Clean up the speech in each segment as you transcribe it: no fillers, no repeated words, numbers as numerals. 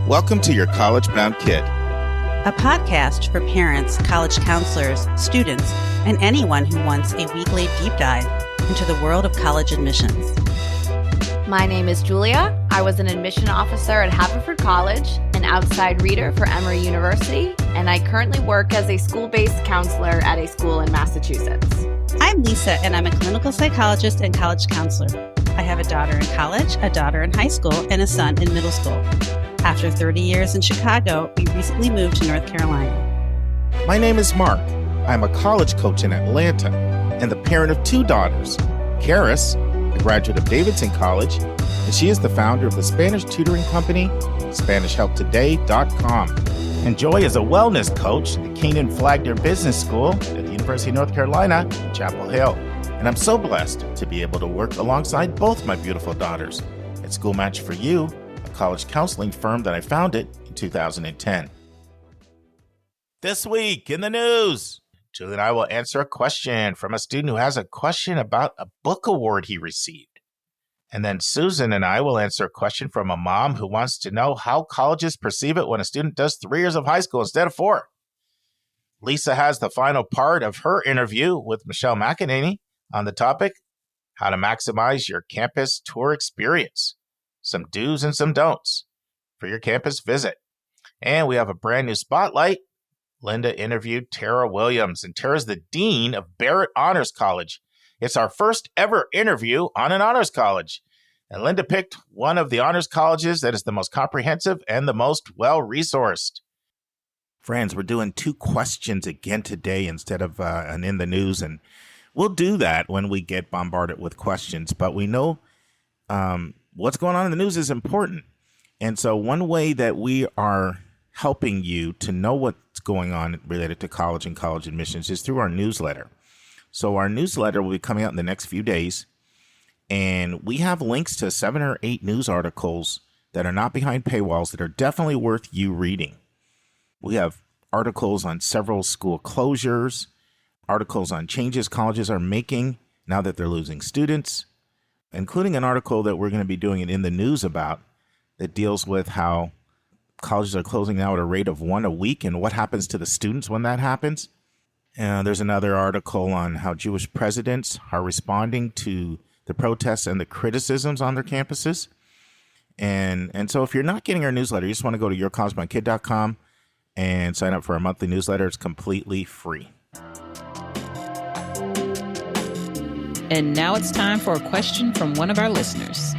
Welcome to Your College Bound Kid, a podcast for parents, college counselors, students, and anyone who wants a weekly deep dive into the world of college admissions. My name is Julia. I was an admission officer at Haverford College, an outside reader for Emory University, and I currently work as a school-based counselor at a school in Massachusetts. I'm Lisa, and I'm a clinical psychologist and college counselor. I have a daughter in college, a daughter in high school, and a son in middle school. After 30 years in Chicago, we recently moved to North Carolina. My name is Mark. I'm a college coach in Atlanta and the parent of two daughters. Karis, a graduate of Davidson College, and she is the founder of the Spanish tutoring company, SpanishHelpToday.com. And Joy is a wellness coach at the Keenan Flagler Business School at the University of North Carolina in Chapel Hill. And I'm so blessed to be able to work alongside both my beautiful daughters at School Match for You, a college counseling firm that I founded in 2010. This week in the news, Julie and I will answer a question from a student who has a question about a book award he received. And then Susan and I will answer a question from a mom who wants to know how colleges perceive it when a student does 3 years of high school instead of 4. Lisa has the final part of her interview with Michelle McAnaney on the topic, how to maximize your campus tour experience. Some do's and some don'ts for your campus visit. And we have a brand new spotlight. Linda interviewed Tara Williams, and Tara's the dean of Barrett Honors College. It's our first ever interview on an honors college. And Linda picked one of the honors colleges that is the most comprehensive and the most well-resourced. Friends, we're doing 2 questions again today instead of an in the news, and we'll do that when we get bombarded with questions. But we know what's going on in the news is important. And so one way that we are helping you to know what's going on related to college and college admissions is through our newsletter. So our newsletter will be coming out in the next few days. And we have links to 7 or 8 news articles that are not behind paywalls that are definitely worth you reading. We have articles on several school closures, articles on changes colleges are making now that they're losing students, including an article that we're going to be doing it in the news about that deals with how colleges are closing now at a rate of 1 a week and what happens to the students when that happens. There's another article on how Jewish presidents are responding to the protests and the criticisms on their campuses. And so if you're not getting our newsletter, you just want to go to yourcollegebounkid.com and sign up for our monthly newsletter. It's completely free. And now it's time for a question from one of our listeners.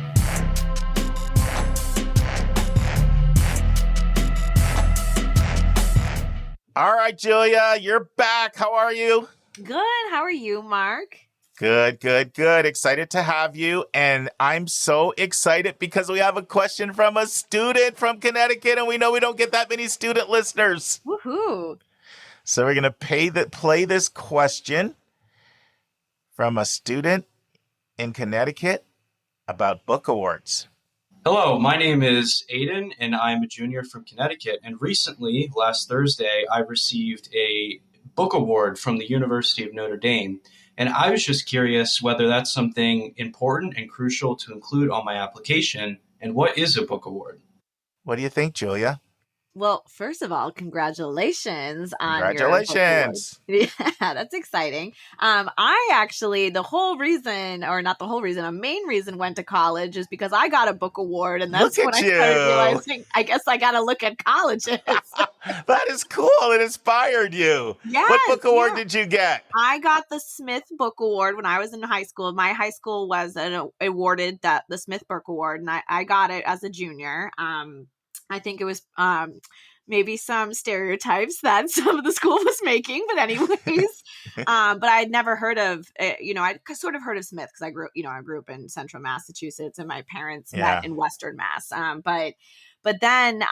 All right, Julia, you're back. How are you? Good. How are you, Mark? Good. Excited to have you. And I'm so excited because we have a question from a student from Connecticut, and we know we don't get that many student listeners. Woohoo. So we're going to play this question from a student in Connecticut about book awards. Hello, my name is Aiden, and I'm a junior from Connecticut. And recently, last Thursday, I received a book award from the University of Notre Dame. And I was just curious whether that's something important and crucial to include on my application. And what is a book award? What do you think, Julia? Well, first of all, congratulations on your Congratulations. book award. Yeah, that's exciting. I actually, a main reason went to college is because I got a book award, and that's when I started realizing, I guess I got to look at colleges. That is cool. It inspired you. Yes, what book award did you get? I got the Smith Book Award when I was in high school. My high school was awarded the Smith Book Award, and I got it as a junior. I think it was maybe some stereotypes that some of the school was making, but anyways, but I had never heard of, I sort of heard of Smith because I grew up in central Massachusetts, and my parents met in Western Mass. But then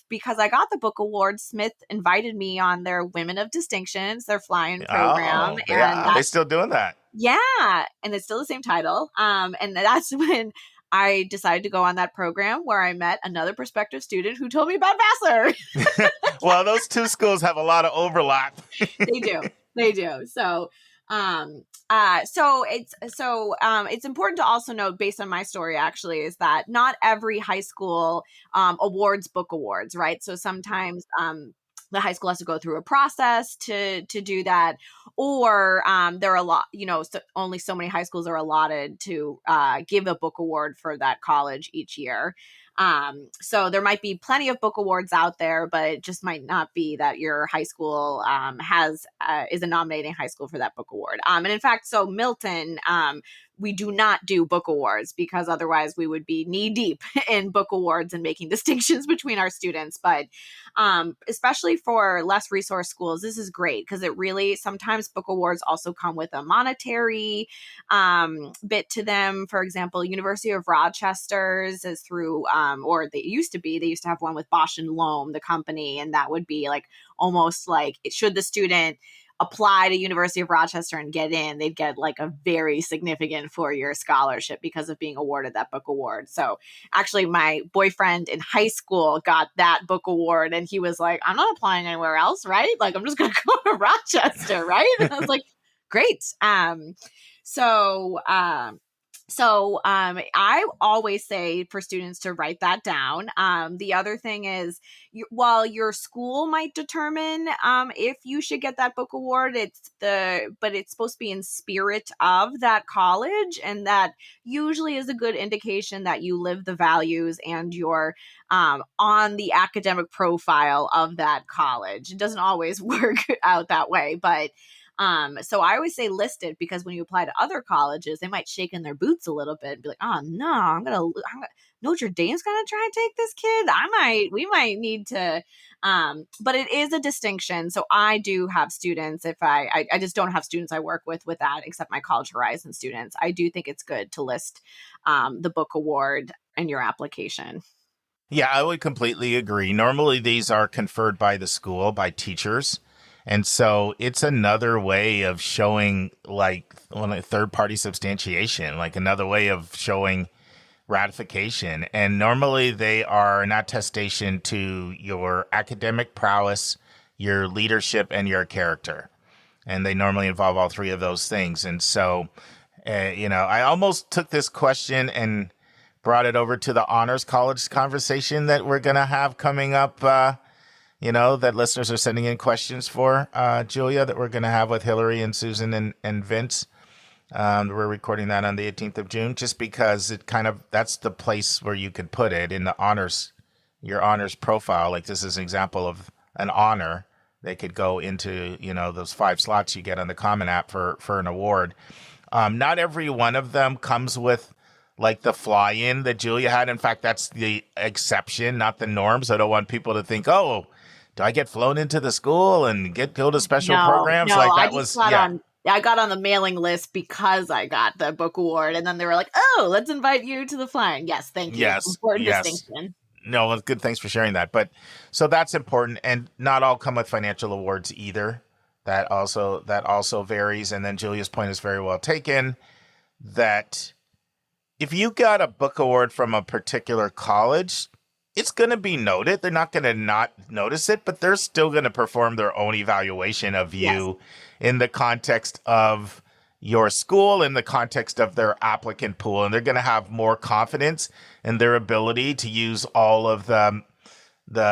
because I got the book award, Smith invited me on their Women of Distinctions, their fly-in program. Are they still doing that? Yeah. And it's still the same title. And that's when I decided to go on that program where I met another prospective student who told me about Vassar. Well, those two schools have a lot of overlap. They do. So It's important to also note, based on my story actually, is that not every high school awards book awards, right? So sometimes the high school has to go through a process to do that, or there are a lot, only so many high schools are allotted to give a book award for that college each year. So there might be plenty of book awards out there, but it just might not be that your high school is a nominating high school for that book award. And in fact, so Milton, we do not do book awards because otherwise we would be knee deep in book awards and making distinctions between our students. But especially for less resource schools, this is great because it really, sometimes book awards also come with a monetary bit to them. For example, University of Rochester's is through, or they used to have one with Bosch and Loam, the company, and that would be like almost like, should the student apply to University of Rochester and get in, they'd get like a very significant 4-year scholarship because of being awarded that book award. So actually my boyfriend in high school got that book award and he was like, I'm not applying anywhere else, right? Like, I'm just going to go to Rochester, right? And I was like, great. I always say for students to write that down. The other thing is, while your school might determine if you should get that book award, but it's supposed to be in spirit of that college, and that usually is a good indication that you live the values and you're on the academic profile of that college. It doesn't always work out that way, but so I always say list it, because when you apply to other colleges, they might shake in their boots a little bit and be like, oh no, Notre Dame's going to try and take this kid. We might need to, but it is a distinction. So I do have students, if I just don't have students I work with that, except my College Horizon students. I do think it's good to list the book award in your application. Yeah, I would completely agree. Normally, these are conferred by the school, by teachers. And so it's another way of showing like third-party substantiation, like another way of showing ratification. And normally they are an attestation to your academic prowess, your leadership, and your character. And they normally involve all three of those things. And so, I almost took this question and brought it over to the honors college conversation that we're going to have coming up, that listeners are sending in questions for, Julia, that we're going to have with Hillary and Susan and Vince. We're recording that on the 18th of June, just because that's the place where you could put it in the honors, your honors profile. Like, this is an example of an honor. They could go into, those 5 slots you get on the Common App for an award. Not every one of them comes with like the fly-in that Julia had. In fact, that's the exception, not the norm. So I don't want people to think, oh, do I get flown into the school and go to special programs? No, like that I got on the mailing list because I got the book award, and then they were like, oh, let's invite you to the flying. Yes, thank you. Yes, important distinction. No, well, good. Thanks for sharing that. But so that's important, and not all come with financial awards either. That also varies. And then Julia's point is very well taken, that if you got a book award from a particular college, it's going to be noted. They're not going to not notice it, but they're still going to perform their own evaluation of you in the context of your school, in the context of their applicant pool. And they're going to have more confidence in their ability to use all of the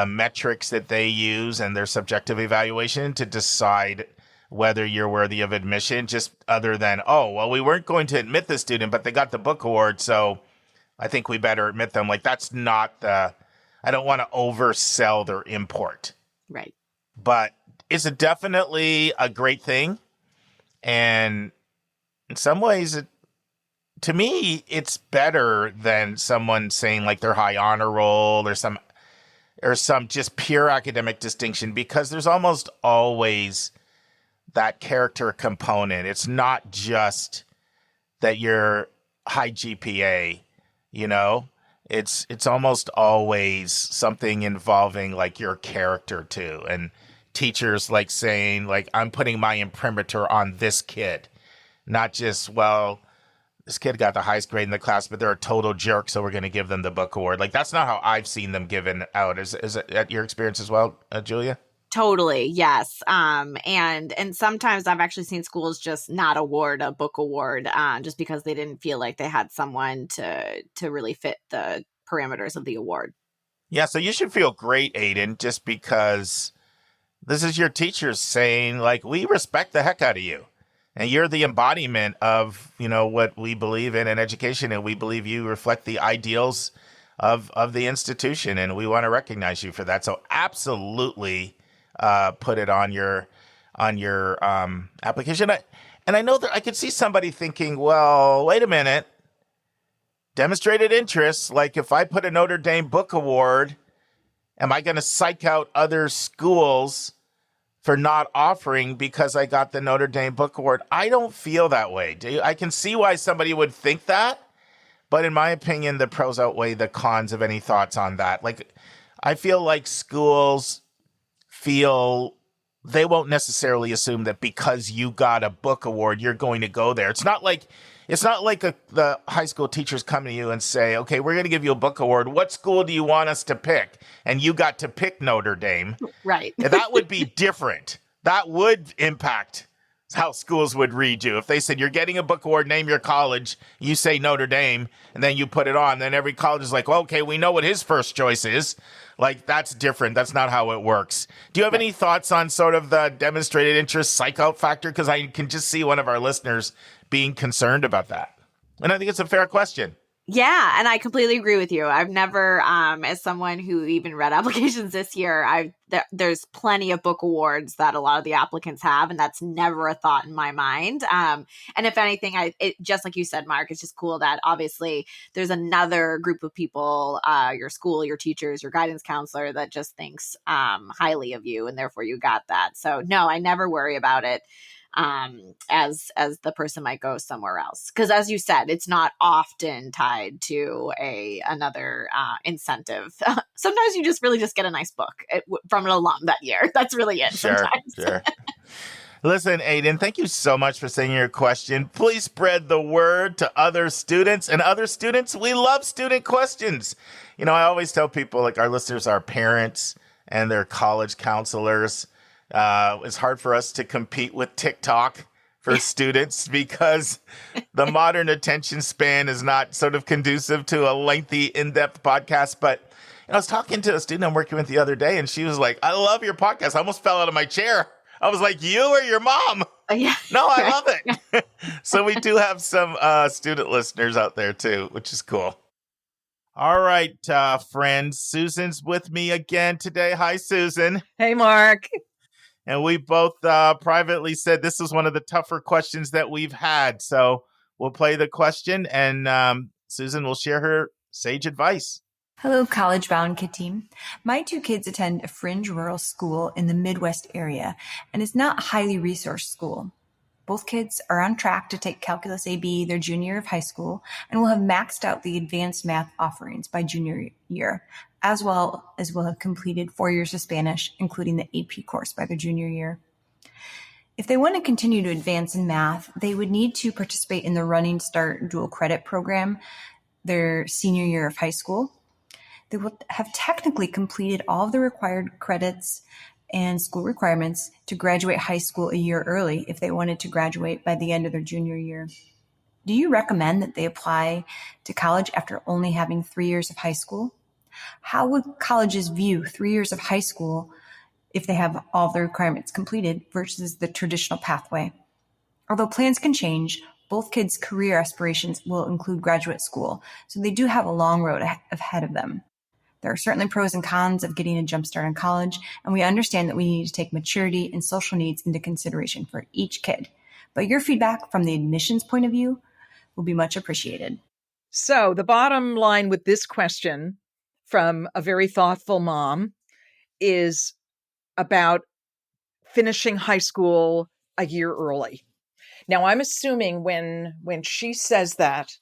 metrics that they use and their subjective evaluation to decide whether you're worthy of admission, just other than, oh, well, we weren't going to admit the student, but they got the book award, so I think we better admit them. Like, that's not I don't want to oversell their import. Right. But it's definitely a great thing. And in some ways, to me, it's better than someone saying like their high honor roll or some just pure academic distinction, because there's almost always that character component. It's not just that you're high GPA, It's almost always something involving like your character too. And teachers like saying like, I'm putting my imprimatur on this kid, not just, well, this kid got the highest grade in the class, but they're a total jerk, so we're going to give them the book award. Like, that's not how I've seen them given out. Is that your experience as well, Julia? Totally. Yes. And sometimes I've actually seen schools just not award a book award, just because they didn't feel like they had someone to really fit the parameters of the award. Yeah, so you should feel great, Aiden, just because this is your teachers saying, like, we respect the heck out of you. And you're the embodiment of, what we believe in education, and we believe you reflect the ideals of the institution, and we want to recognize you for that. So absolutely put it on your application. And I know that I could see somebody thinking, well, wait a minute. Demonstrated interest, like if I put a Notre Dame book award, am I going to psych out other schools for not offering because I got the Notre Dame book award? I don't feel that way. I can see why somebody would think that, but in my opinion, the pros outweigh the cons. Of any thoughts on that? Like, I feel like schools feel they won't necessarily assume that because you got a book award, you're going to go there. It's not like the high school teachers come to you and say, okay, we're going to give you a book award. What school do you want us to pick? And you got to pick Notre Dame. Right. That would be different. That would impact how schools would read you. If they said, you're getting a book award, name your college, you say Notre Dame, and then you put it on, then every college is like, well, okay, we know what his first choice is. Like, that's different. That's not how it works. Do you have any thoughts on sort of the demonstrated interest psych out factor? Because I can just see one of our listeners being concerned about that. And I think it's a fair question. Yeah, and I completely agree with you. I've never, as someone who even read applications this year, there's plenty of book awards that a lot of the applicants have, and that's never a thought in my mind. And if anything, just like you said, Mark, it's just cool that obviously there's another group of people, your school, your teachers, your guidance counselor, that just thinks highly of you, and therefore you got that. So no, I never worry about it. As the person might go somewhere else, because as you said, it's not often tied to another incentive. Sometimes you just really just get a nice book from an alum that year. That's really it. Sure. Listen, Aiden, thank you so much for saying your question. Please spread the word to other students, and other students, we love student questions. I always tell people, like, our listeners are parents and they're college counselors. It's hard for us to compete with TikTok for students because the modern attention span is not sort of conducive to a lengthy, in-depth podcast. But I was talking to a student I'm working with the other day, and she was like, I love your podcast. I almost fell out of my chair. I was like, you or your mom? Yeah. No, I love it. So we do have some student listeners out there too, which is cool. All right, friends. Susan's with me again today. Hi, Susan. Hey, Mark. And we both privately said this is one of the tougher questions that we've had. So we'll play the question, and Susan will share her sage advice. Hello, College Bound Kid Team. My two kids attend a fringe rural school in the Midwest area, and it's not a highly resourced school. Both kids are on track to take Calculus AB their junior year of high school and will have maxed out the advanced math offerings by junior year, as well as will have completed 4 years of Spanish, including the AP course, by their junior year. If they want to continue to advance in math, they would need to participate in the Running Start dual credit program their senior year of high school. They will have technically completed all of the required credits and school requirements to graduate high school a year early if they wanted to graduate by the end of their junior year. Do you recommend that they apply to college after only having 3 years of high school? How would colleges view 3 years of high school if they have all the requirements completed versus the traditional pathway? Although plans can change, both kids' career aspirations will include graduate school, so they do have a long road ahead of them. There are certainly pros and cons of getting a jump start in college, and we understand that we need to take maturity and social needs into consideration for each kid. But your feedback from the admissions point of view will be much appreciated. So the bottom line with this question from a very thoughtful mom is about finishing high school a year early. Now, I'm assuming when she says that,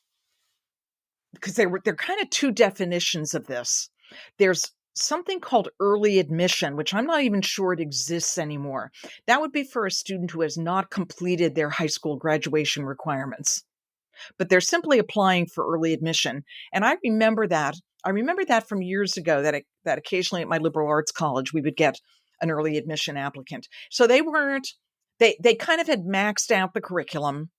because there are kind of two definitions of this. There's something called early admission, which I'm not even sure it exists anymore. That would be for a student who has not completed their high school graduation requirements, but they're simply applying for early admission. And I remember that from years ago, that occasionally at my liberal arts college, we would get an early admission applicant. So they weren't, they kind of had maxed out the curriculum,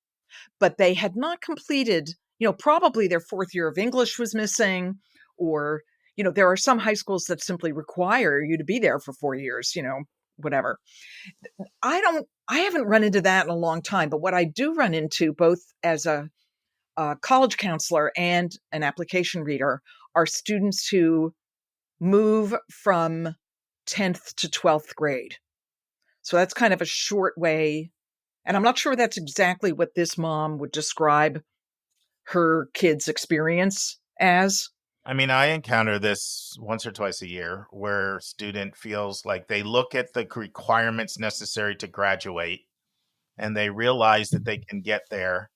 but they had not completed, probably their fourth year of English was missing, or, there are some high schools that simply require you to be there for 4 years, whatever. I haven't run into that in a long time, but what I do run into both as a college counselor and an application reader are students who move from 10th to 12th grade. So that's kind of a short way. And I'm not sure that's exactly what this mom would describe her kid's experience as. I mean, I encounter this once or twice a year where student feels like they look at the requirements necessary to graduate and they realize that they can get there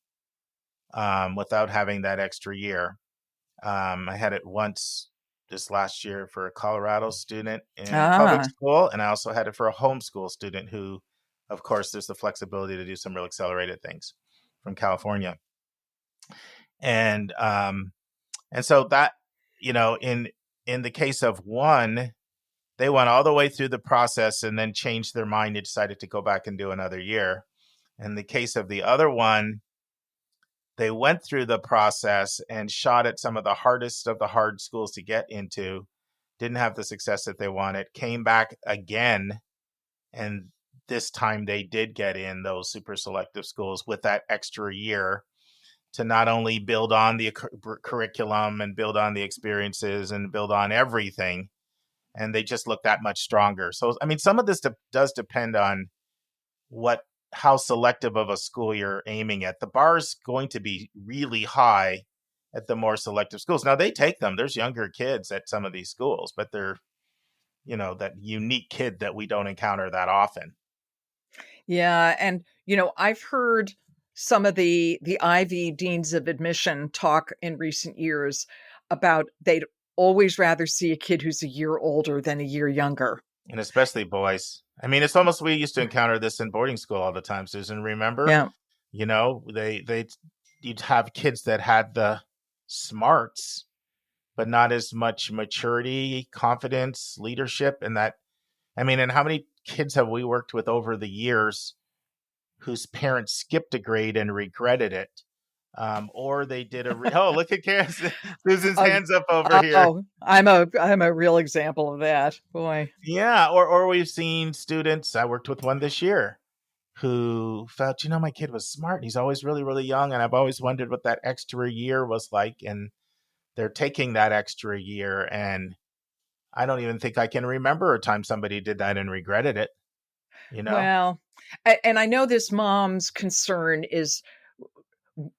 without having that extra year. I had it once this last year for a Colorado student in public school, and I also had it for a homeschool student who, of course, there's the flexibility to do some real accelerated things from California. And so that, in the case of one, they went all the way through the process and then changed their mind and decided to go back and do another year. In the case of the other one, they went through the process and shot at some of the hardest of the hard schools to get into, didn't have the success that they wanted, came back again, and this time they did get in those super selective schools with that extra year to not only build on the curriculum and build on the experiences and build on everything, and they just look that much stronger. So, I mean, some of this does depend on how selective of a school you're aiming at. The bar is going to be really high at the more selective schools. Now, they take them. There's younger kids at some of these schools, but they're, that unique kid that we don't encounter that often. Yeah. And, I've heard some of the Ivy deans of admission talk in recent years about they'd always rather see a kid who's a year older than a year younger. And especially boys. I mean, it's almost, we used to encounter this in boarding school all the time, Susan, remember? Yeah. You'd have kids that had the smarts, but not as much maturity, confidence, leadership. And and how many kids have we worked with over the years whose parents skipped a grade and regretted it? Or they did look at Karen, Susan's hands up over here. Oh, I'm a real example of that, boy. Yeah, or we've seen students. I worked with one this year who felt, my kid was smart. He's always really, really young, and I've always wondered what that extra year was like. And they're taking that extra year, and I don't even think I can remember a time somebody did that and regretted it. Well, and I know this mom's concern is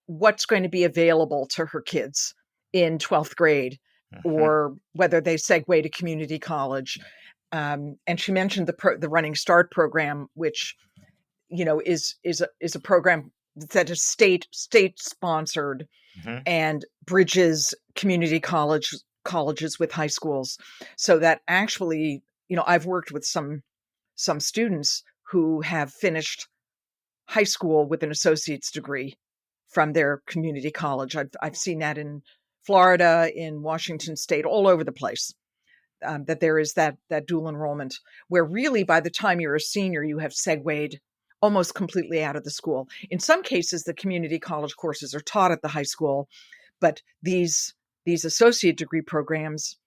what's going to be available to her kids in 12th grade, or whether they segue to community college. And she mentioned the Running Start program, which, is a program that is state sponsored and bridges community colleges with high schools. So that actually, I've worked with some students who have finished high school with an associate's degree from their community college. I've seen that in Florida, in Washington State, all over the place, that there is that dual enrollment where really by the time you're a senior, you have segued almost completely out of the school. In some cases, the community college courses are taught at the high school, but these associate degree programs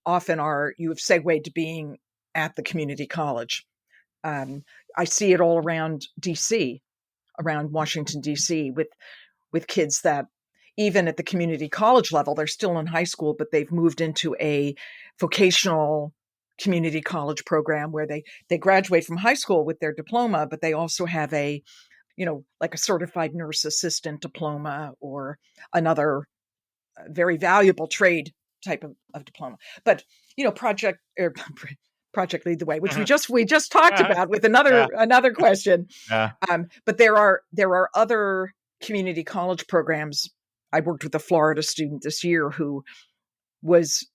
often you have segued to being at the community college. I see it all around DC, around Washington, D.C., with kids that even at the community college level, they're still in high school, but they've moved into a vocational community college program where they graduate from high school with their diploma, but they also have a certified nurse assistant diploma or another very valuable trade type of diploma. But, Project Lead the Way, which we just talked about with another question. But there are other community college programs. I worked with a Florida student this year who was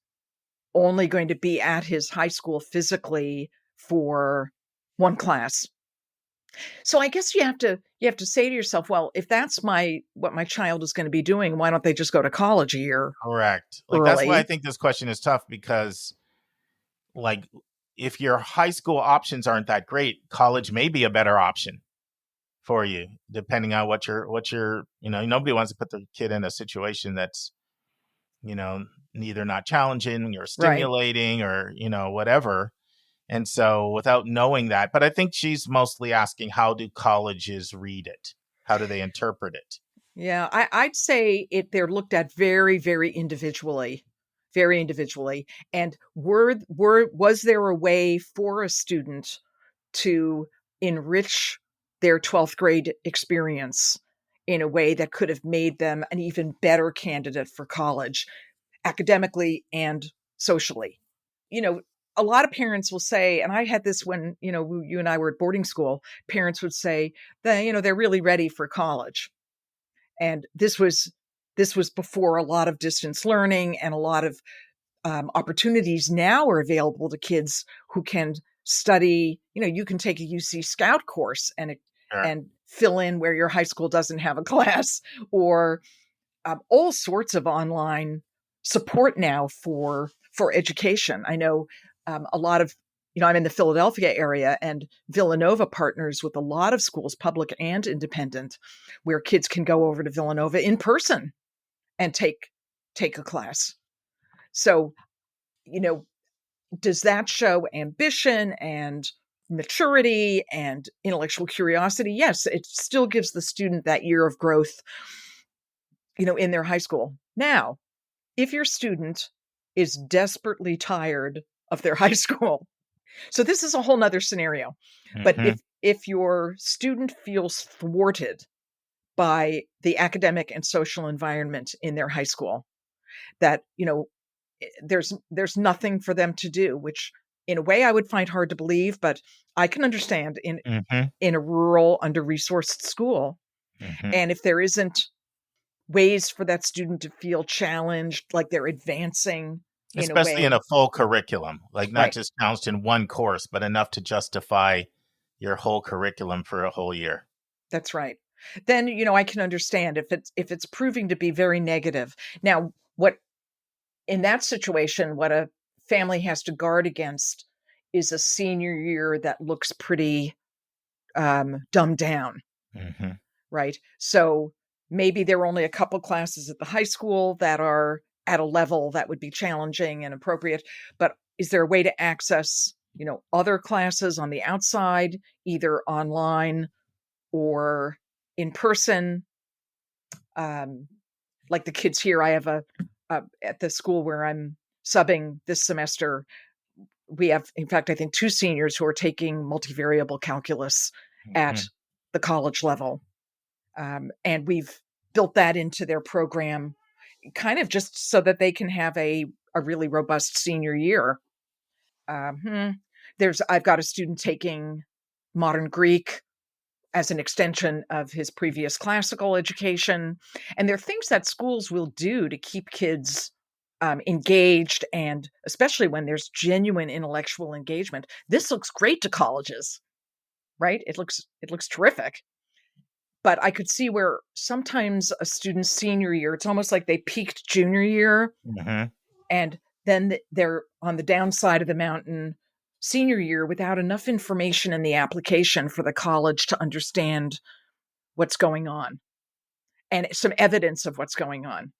only going to be at his high school physically for one class. So I guess you have to say to yourself, well, if that's what my child is going to be doing, why don't they just go to college a year? Correct. Early? That's why I think this question is tough, because if your high school options aren't that great, college may be a better option for you, depending on what you're, nobody wants to put the kid in a situation that's, neither not challenging or stimulating or, whatever. And so without knowing that, but I think she's mostly asking, how do colleges read it? How do they interpret it? Yeah, I'd say they're looked at very, very individually. Very individually. And was there a way for a student to enrich their 12th grade experience in a way that could have made them an even better candidate for college, academically and socially? A lot of parents will say, and I had this when, you and I were at boarding school, parents would say that, they're really ready for college. And this was before a lot of distance learning, and a lot of opportunities now are available to kids who can study. You can take a UC Scout course and fill in where your high school doesn't have a class, or all sorts of online support now for education. I know a lot of, I'm in the Philadelphia area, and Villanova partners with a lot of schools, public and independent, where kids can go over to Villanova in person and take a class. So, does that show ambition and maturity and intellectual curiosity? Yes, it still gives the student that year of growth, in their high school. Now, if your student is desperately tired of their high school, so this is a whole nother scenario, but if your student feels thwarted by the academic and social environment in their high school, that, there's nothing for them to do, which in a way I would find hard to believe, but I can understand in a rural, under-resourced school. And if there isn't ways for that student to feel challenged, like they're advancing, especially in a full curriculum, like not just challenged in one course, but enough to justify your whole curriculum for a whole year. That's right. Then, I can understand if it's proving to be very negative. Now, in that situation, what a family has to guard against is a senior year that looks pretty dumbed down, right? So maybe there are only a couple classes at the high school that are at a level that would be challenging and appropriate, but is there a way to access, other classes on the outside, either online or in person? Like the kids here, I have at the school where I'm subbing this semester, we have, in fact, I think 2 seniors who are taking multivariable calculus at the college level. And we've built that into their program, kind of just so that they can have a really robust senior year. I've got a student taking modern Greek as an extension of his previous classical education. And there are things that schools will do to keep kids engaged, and especially when there's genuine intellectual engagement. This looks great to colleges, right? It looks terrific. But I could see where sometimes a student's senior year, it's almost like they peaked junior year, and then they're on the downside of the mountain senior year without enough information in the application for the college to understand what's going on, and some evidence of what's going on,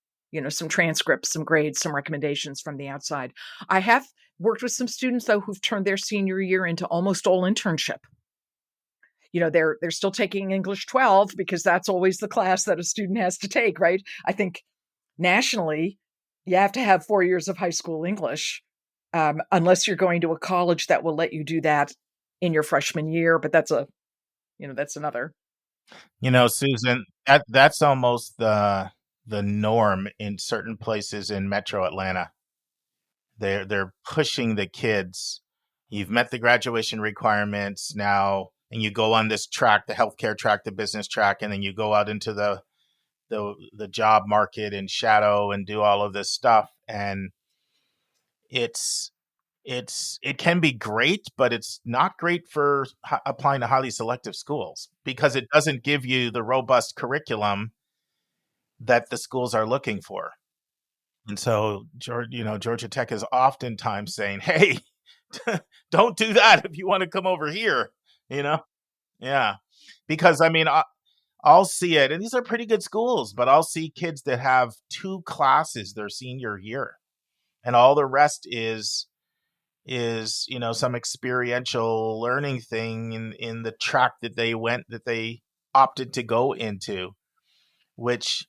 some transcripts, some grades, some recommendations from the outside. I have worked with some students, though, who've turned their senior year into almost all internship. They're still taking English 12 because that's always the class that a student has to take, right? I think nationally, you have to have 4 years of high school English, unless you're going to a college that will let you do that in your freshman year. But that's another. Susan, that's almost the norm in certain places in Metro Atlanta. They're pushing the kids. You've met the graduation requirements now, and you go on this track, the healthcare track, the business track, and then you go out into the job market and shadow and do all of this stuff. And it can be great, but it's not great for applying to highly selective schools, because it doesn't give you the robust curriculum that the schools are looking for. And so, Georgia Tech is oftentimes saying, hey, don't do that if you want to come over here, you know? Yeah. Because I mean, I'll see it, and these are pretty good schools, but I'll see kids that have 2 classes their senior year, and all the rest is, some experiential learning thing in the track that they opted to go into, which,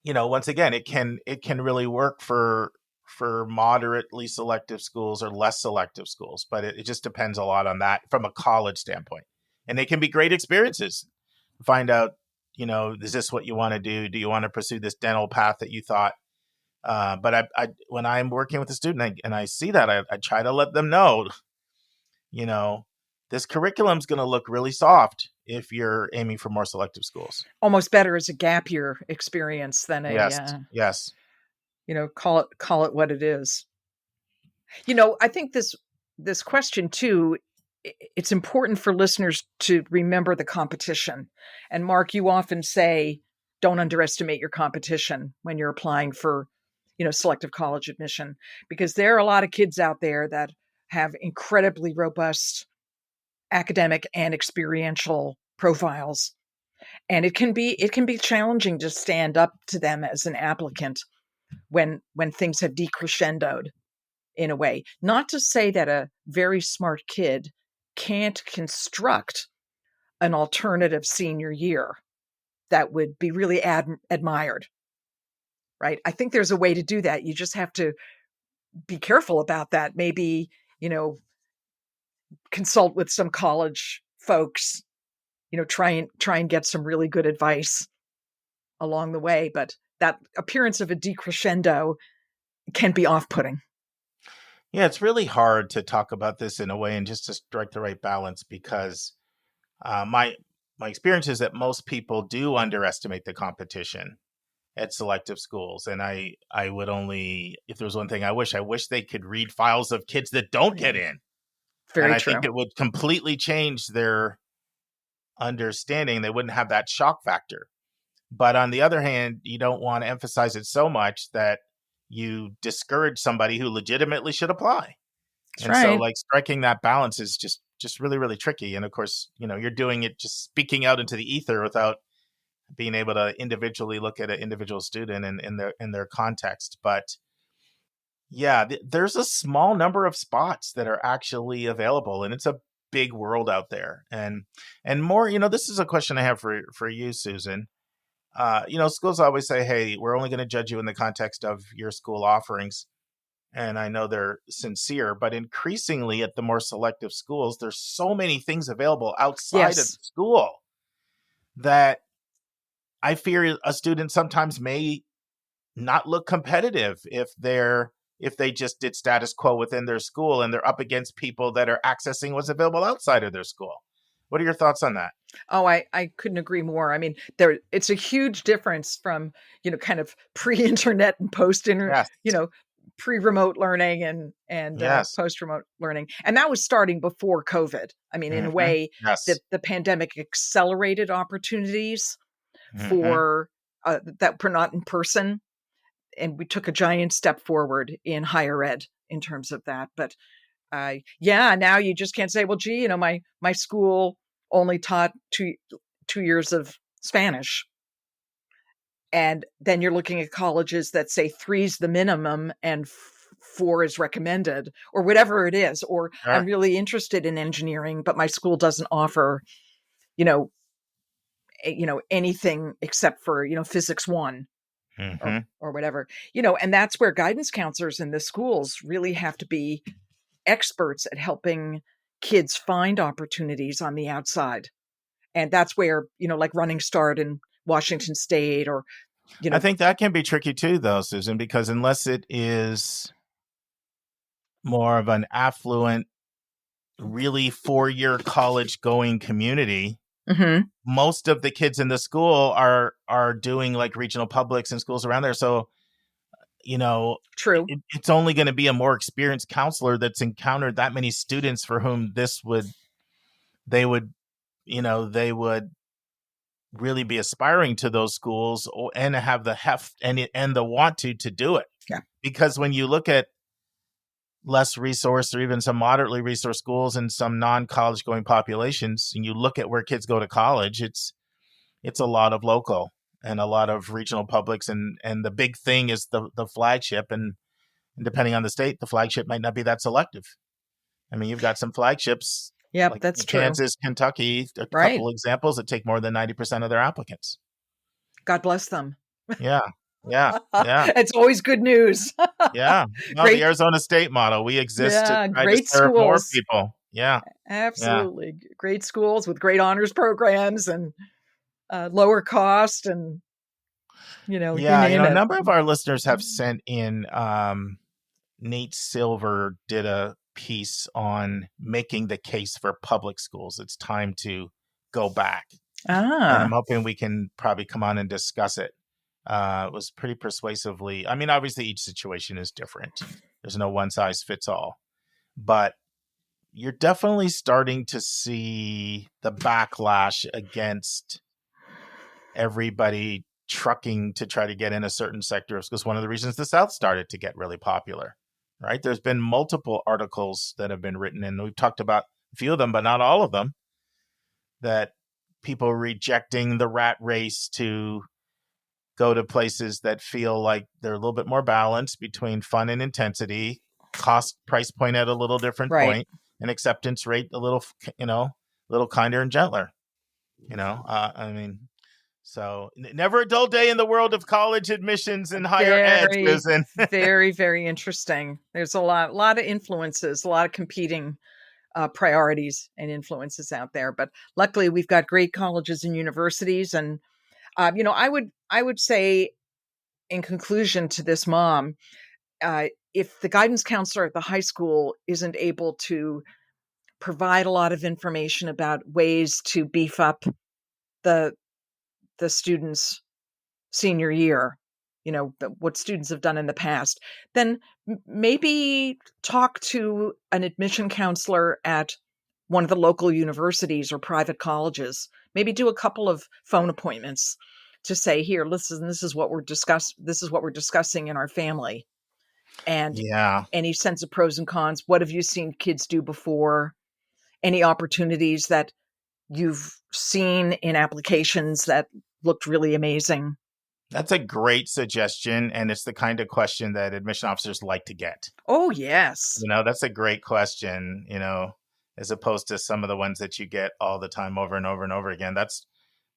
once again, it can really work for moderately selective schools or less selective schools, but it just depends a lot on that from a college standpoint. And they can be great experiences. Find out, is this what you want to do? Do you want to pursue this dental path that you thought? But I when I'm working with a student and I see that, I try to let them know, this curriculum's going to look really soft if you're aiming for more selective schools. Almost better as a gap year experience than Yes. Call it what it is. I think this question too, it's important for listeners to remember the competition. And Mark, you often say, don't underestimate your competition when you're applying for, selective college admission, because there are a lot of kids out there that have incredibly robust academic and experiential profiles. And it can be challenging to stand up to them as an applicant when things have decrescendoed in a way. Not to say that a very smart kid can't construct an alternative senior year that would be really admired, right? I think there's a way to do that. You just have to be careful about that. Maybe, consult with some college folks, try and get some really good advice along the way. But that appearance of a decrescendo can be off-putting. Yeah, it's really hard to talk about this in a way and just to strike the right balance, because my experience is that most people do underestimate the competition at selective schools. And I would only, if there was one thing I wish they could read files of kids that don't get in. Very and I true. think it would completely change their understanding. They wouldn't have that shock factor. But on the other hand, you don't want to emphasize it so much that you discourage somebody who legitimately should apply. That's and right. So like striking that balance is just really, really tricky. And of course, you're doing it just speaking out into the ether without being able to individually look at an individual student and in their context. But yeah, there's a small number of spots that are actually available, and it's a big world out there. And more, this is a question I have for you, Susan. Schools always say, hey, we're only going to judge you in the context of your school offerings. And I know they're sincere, but increasingly at the more selective schools, there's so many things available outside of the school that I fear a student sometimes may not look competitive if they just did status quo within their school and they're up against people that are accessing what's available outside of their school. What are your thoughts on that? Oh, I couldn't agree more. I mean, it's a huge difference from, kind of pre-internet and post-internet, Yes. Pre-remote learning and Yes. post-remote learning. And that was starting before COVID. I mean, in a way, Yes. the pandemic accelerated opportunities Mhm. for that were not in person. And we took a giant step forward in higher ed in terms of that. But now you just can't say, well, gee, my school only taught two years of Spanish. And then you're looking at colleges that say 3's the minimum and 4 is recommended, or whatever it is. Or Sure. I'm really interested in engineering, but my school doesn't offer, anything except for, physics 1. Mm-hmm. Or whatever, and that's where guidance counselors in the schools really have to be experts at helping kids find opportunities on the outside. And that's where, like Running Start in Washington State or, I think that can be tricky too, though, Susan, because unless it is more of an affluent, really 4-year college going community, mm-hmm. most of the kids in the school are doing like regional publics and schools around there. So, True. It's only going to be a more experienced counselor that's encountered that many students for whom they would really be aspiring to those schools and have the heft and the want to do it. Yeah. Because when you look at less resourced or even some moderately resourced schools and some non-college going populations, and you look at where kids go to college, it's a lot of local and a lot of regional publics, and the big thing is the flagship, and depending on the state, the flagship might not be that selective. I mean, you've got some flagships Yep, like that's true. Kansas, Kentucky, a Right. couple examples that take more than 90% of their applicants. God bless them. Yeah. It's always good news. Yeah. No, Great. the Arizona State model. We exist to try to great serve more schools. people. Yeah. Absolutely. Great schools with great honors programs and lower cost, and you name a it. number of our listeners have sent in. Nate Silver did a piece on making the case for public schools. It's time to go back. And I'm hoping we can probably come on and discuss it. It was pretty persuasively. I mean, obviously each situation is different. There's no one size fits all, but you're definitely starting to see the backlash against everybody trucking to try to get in a certain sector, because one of the reasons the South started to get really popular, right? There's been multiple articles that have been written, and we've talked about a few of them, but not all of them, that people rejecting the rat race to go to places that feel like they're a little bit more balanced between fun and intensity, cost price point at a little different point, and acceptance rate a little, little kinder and gentler. So never a dull day in the world of college admissions and higher ed, Susan. Very, very interesting. There's a lot of influences, a lot of competing priorities and influences out there. But luckily, we've got great colleges and universities. And I would say, in conclusion to this mom, if the guidance counselor at the high school isn't able to provide a lot of information about ways to beef up the students' senior year, what students have done in the past, then maybe talk to an admission counselor at one of the local universities or private colleges. Maybe do a couple of phone appointments to say, here, listen, this is what we're discussing in our family. And any sense of pros and cons. What have you seen kids do before? Any opportunities that you've seen in applications that looked really amazing? That's a great suggestion, and it's the kind of question that admission officers like to get. Oh, yes. That's a great question, as opposed to some of the ones that you get all the time over and over and over again. That's,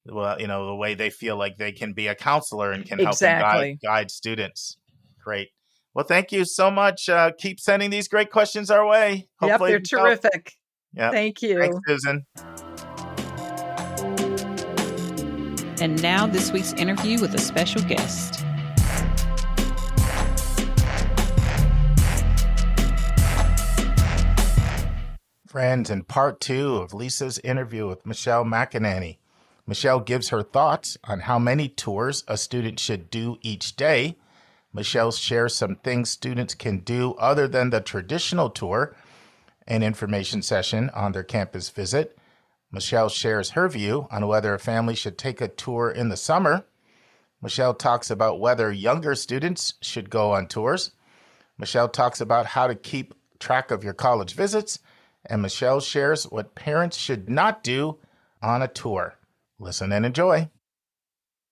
the way they feel like they can be a counselor and can help and guide students. Great. Well, thank you so much. Keep sending these great questions our way. Hopefully they're terrific. Yeah. Thank you. Thanks, Susan. And now this week's interview with a special guest. Friends, in part 2 of Lisa's interview with Michelle McAnaney, Michelle gives her thoughts on how many tours a student should do each day. Michelle shares some things students can do other than the traditional tour and information session on their campus visit. Michelle shares her view on whether a family should take a tour in the summer. Michelle talks about whether younger students should go on tours. Michelle talks about how to keep track of your college visits. And Michelle shares what parents should not do on a tour. Listen and enjoy.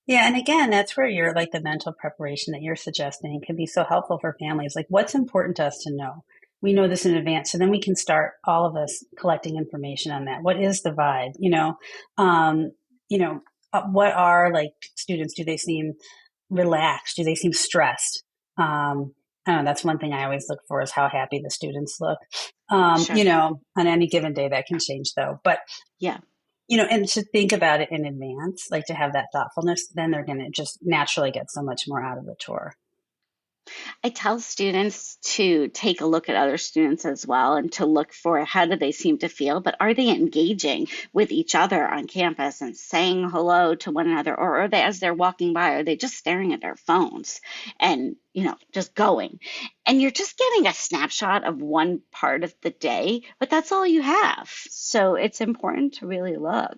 Yeah, and again, that's where the mental preparation that you're suggesting can be so helpful for families. Like, what's important to us to know? We know this in advance, so then we can start, all of us, collecting information on that. What is the vibe? What are students? Do they seem relaxed? Do they seem stressed? I don't know. That's one thing I always look for, is how happy the students look. Sure. On any given day, that can change though. But yeah, and to think about it in advance, to have that thoughtfulness, then they're going to just naturally get so much more out of the tour. I tell students to take a look at other students as well, and to look for, how do they seem to feel, but are they engaging with each other on campus and saying hello to one another, or are they, as they're walking by, are they just staring at their phones and, just going? And you're just getting a snapshot of one part of the day, but that's all you have. So it's important to really look.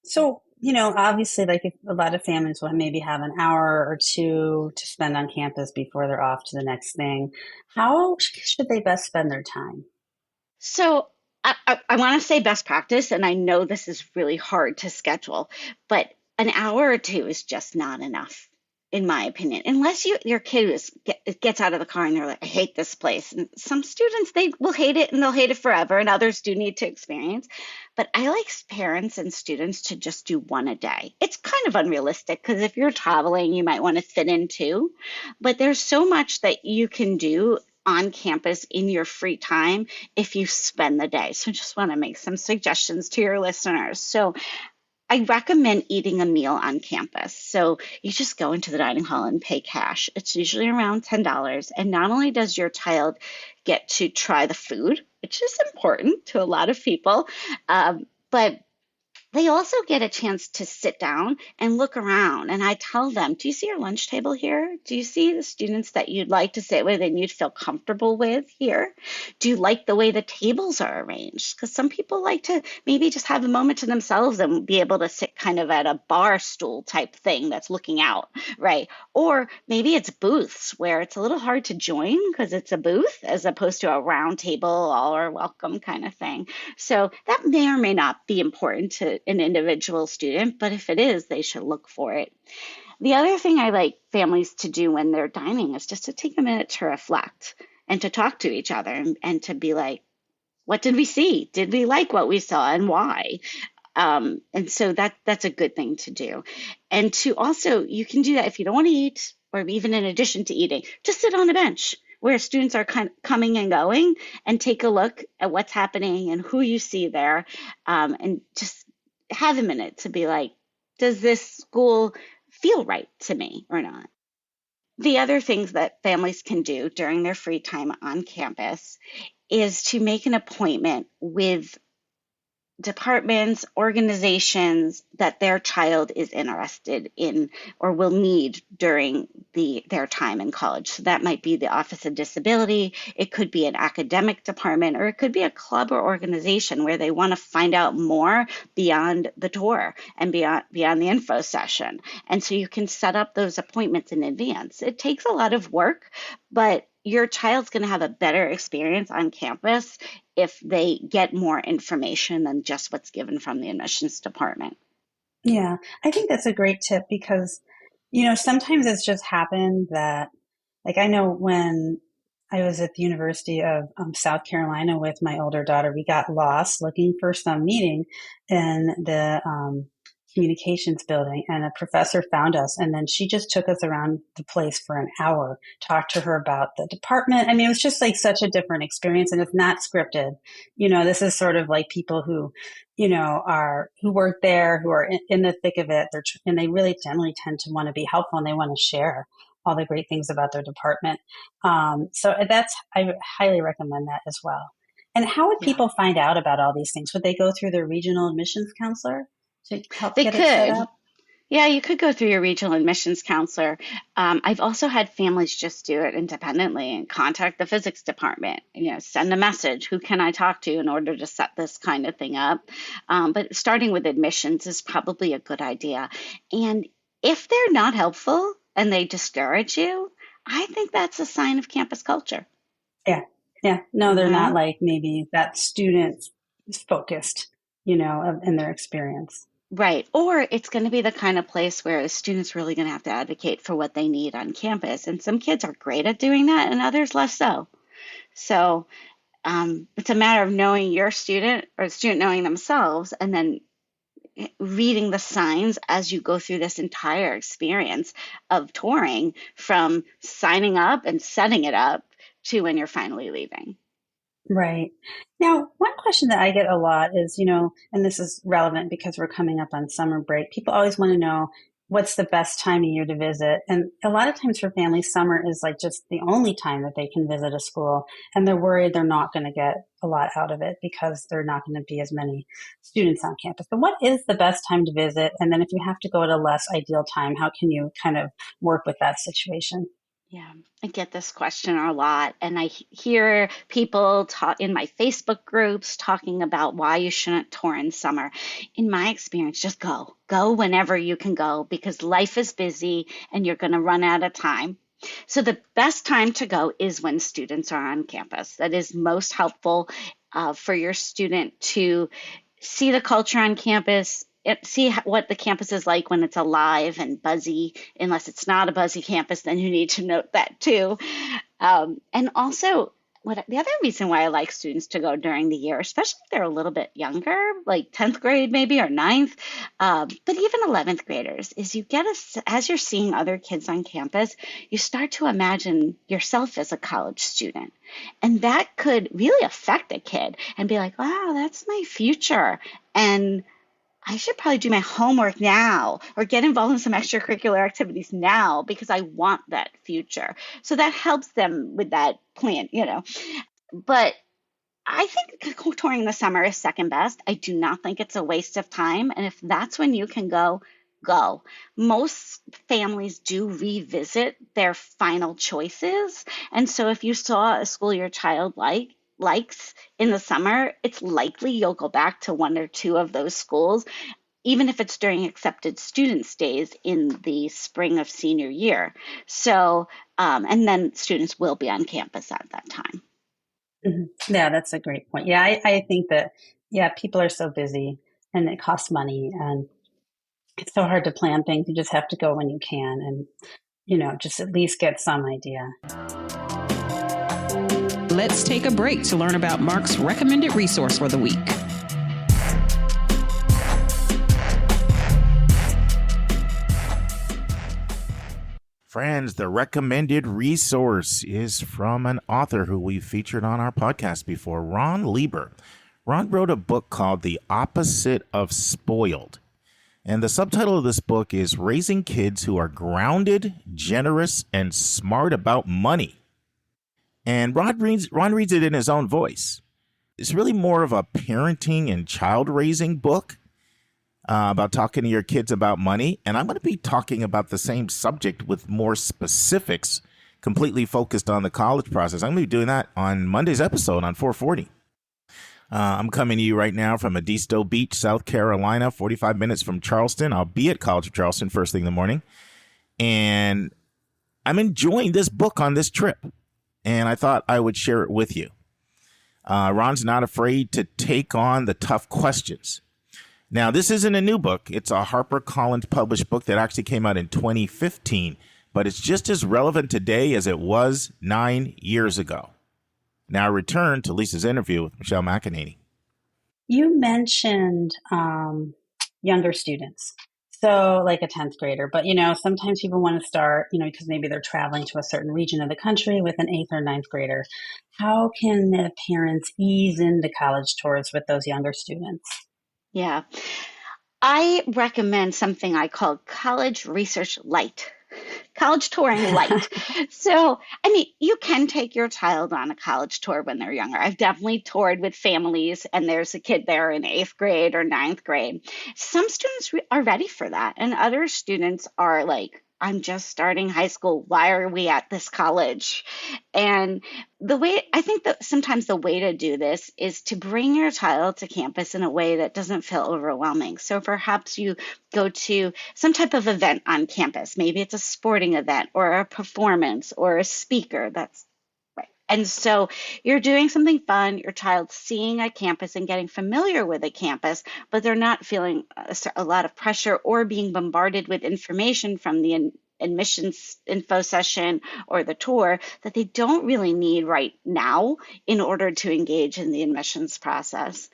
So obviously, like if a lot of families will maybe have an hour or two to spend on campus before they're off to the next thing. How should they best spend their time? So I want to say best practice, and I know this is really hard to schedule, but an hour or two is just not enough, in my opinion. Unless your kid gets out of the car and they're like, I hate this place. And some students, they will hate it and they'll hate it forever, and others do need to experience. But I like parents and students to just do one a day. It's kind of unrealistic because if you're traveling, you might want to fit in two. But there's so much that you can do on campus in your free time if you spend the day. So I just want to make some suggestions to your listeners. So I recommend eating a meal on campus. So you just go into the dining hall and pay cash. It's usually around $10. And not only does your child get to try the food, which is important to a lot of people, but they also get a chance to sit down and look around. And I tell them, do you see your lunch table here? Do you see the students that you'd like to sit with and you'd feel comfortable with here? Do you like the way the tables are arranged? Because some people like to maybe just have a moment to themselves and be able to sit kind of at a bar stool type thing that's looking out, right? Or maybe it's booths where it's a little hard to join because it's a booth as opposed to a round table, all are welcome kind of thing. So that may or may not be important to an individual student, but if it is, they should look for it. The other thing I like families to do when they're dining is just to take a minute to reflect and to talk to each other and to be like, what did we see? Did we like what we saw and why? And so that's a good thing to do. And to also, you can do that if you don't want to eat, or even in addition to eating, just sit on a bench where students are coming and going and take a look at what's happening and who you see there, and just have a minute to be like, does this school feel right to me or not? The other things that families can do during their free time on campus is to make an appointment with departments, organizations that their child is interested in or will need during their time in college. So that might be the Office of Disability, it could be an academic department, or it could be a club or organization where they want to find out more beyond the tour and beyond the info session. And so you can set up those appointments in advance. It takes a lot of work, but your child's going to have a better experience on campus if they get more information than just what's given from the admissions department. Yeah, I think that's a great tip because, sometimes it's just happened that, like, I know when I was at the University of South Carolina with my older daughter, we got lost looking for some meeting in the communications building, and a professor found us, and then she just took us around the place for an hour, talked to her about the department. I mean, it was just like such a different experience, and it's not scripted. This is sort of like people who who work there, who are in the thick of it, and they really generally tend to want to be helpful, and they want to share all the great things about their department. So I highly recommend that as well. And how would people find out about all these things? Would they go through their regional admissions counselor to help get it set up? Yeah, you could go through your regional admissions counselor. I've also had families just do it independently and contact the physics department, send a message. Who can I talk to in order to set this kind of thing up? But starting with admissions is probably a good idea. And if they're not helpful and they discourage you, I think that's a sign of campus culture. Yeah. Yeah. No, they're not like maybe that student is focused, in their experience. Right. Or it's going to be the kind of place where the student's really going to have to advocate for what they need on campus. And some kids are great at doing that and others less so. So it's a matter of knowing your student or the student knowing themselves and then reading the signs as you go through this entire experience of touring, from signing up and setting it up to when you're finally leaving. Right. Now, one question that I get a lot is, and this is relevant because we're coming up on summer break. People always want to know what's the best time of year to visit. And a lot of times for families, summer is like just the only time that they can visit a school. And they're worried they're not going to get a lot out of it because there are not going to be as many students on campus. But what is the best time to visit? And then if you have to go at a less ideal time, how can you kind of work with that situation? Yeah, I get this question a lot, and I hear people talk in my Facebook groups talking about why you shouldn't tour in summer. In my experience, just go. Go whenever you can go because life is busy and you're going to run out of time. So the best time to go is when students are on campus. That is most helpful for your student to see the culture on campus, see what the campus is like when it's alive and buzzy. Unless it's not a buzzy campus, then you need to note that too. And also, the other reason why I like students to go during the year, especially if they're a little bit younger, like 10th grade maybe or ninth, but even 11th graders, is you get as you're seeing other kids on campus, you start to imagine yourself as a college student. And that could really affect a kid and be like, wow, that's my future. And I should probably do my homework now or get involved in some extracurricular activities now because I want that future. So that helps them with that plan, But I think touring in the summer is second best. I do not think it's a waste of time. And if that's when you can go, go. Most families do revisit their final choices. And so if you saw a school your child likes in the summer, it's likely you'll go back to one or two of those schools, even if it's during accepted student stays in the spring of senior year. So, and then students will be on campus at that time. Mm-hmm. Yeah, that's a great point. Yeah, I think that, people are so busy and it costs money and it's so hard to plan things. You just have to go when you can and, just at least get some idea. Let's take a break to learn about Mark's recommended resource for the week. Friends, the recommended resource is from an author who we've featured on our podcast before, Ron Lieber. Ron wrote a book called The Opposite of Spoiled. And the subtitle of this book is Raising Kids Who Are Grounded, Generous, and Smart About Money. And Ron reads it in his own voice. It's really more of a parenting and child raising book about talking to your kids about money. And I'm going to be talking about the same subject with more specifics, completely focused on the college process. I'm going to be doing that on Monday's episode on 440. I'm coming to you right now from Edisto Beach, South Carolina, 45 minutes from Charleston. I'll be at College of Charleston first thing in the morning. And I'm enjoying this book on this trip. And I thought I would share it with you. Ron's not afraid to take on the tough questions. Now, this isn't a new book. It's a HarperCollins published book that actually came out in 2015, but it's just as relevant today as it was 9 years ago. Now, return to Lisa's interview with Michelle McAnaney. You mentioned younger students, so like a 10th grader, but sometimes people want to start, because maybe they're traveling to a certain region of the country with an 8th or 9th grader. How can the parents ease into college tours with those younger students? Yeah. I recommend something I call College Research Light. College touring light. So, you can take your child on a college tour when they're younger. I've definitely toured with families and there's a kid there in 8th grade or 9th grade. Some students are ready for that. And other students are like, I'm just starting high school. Why are we at this college? And I think that sometimes the way to do this is to bring your child to campus in a way that doesn't feel overwhelming. So perhaps you go to some type of event on campus. Maybe it's a sporting event or a performance or a speaker. That's right. And so you're doing something fun, your child's seeing a campus and getting familiar with a campus, but they're not feeling a lot of pressure or being bombarded with information from the admissions info session or the tour that they don't really need right now in order to engage in the admissions process.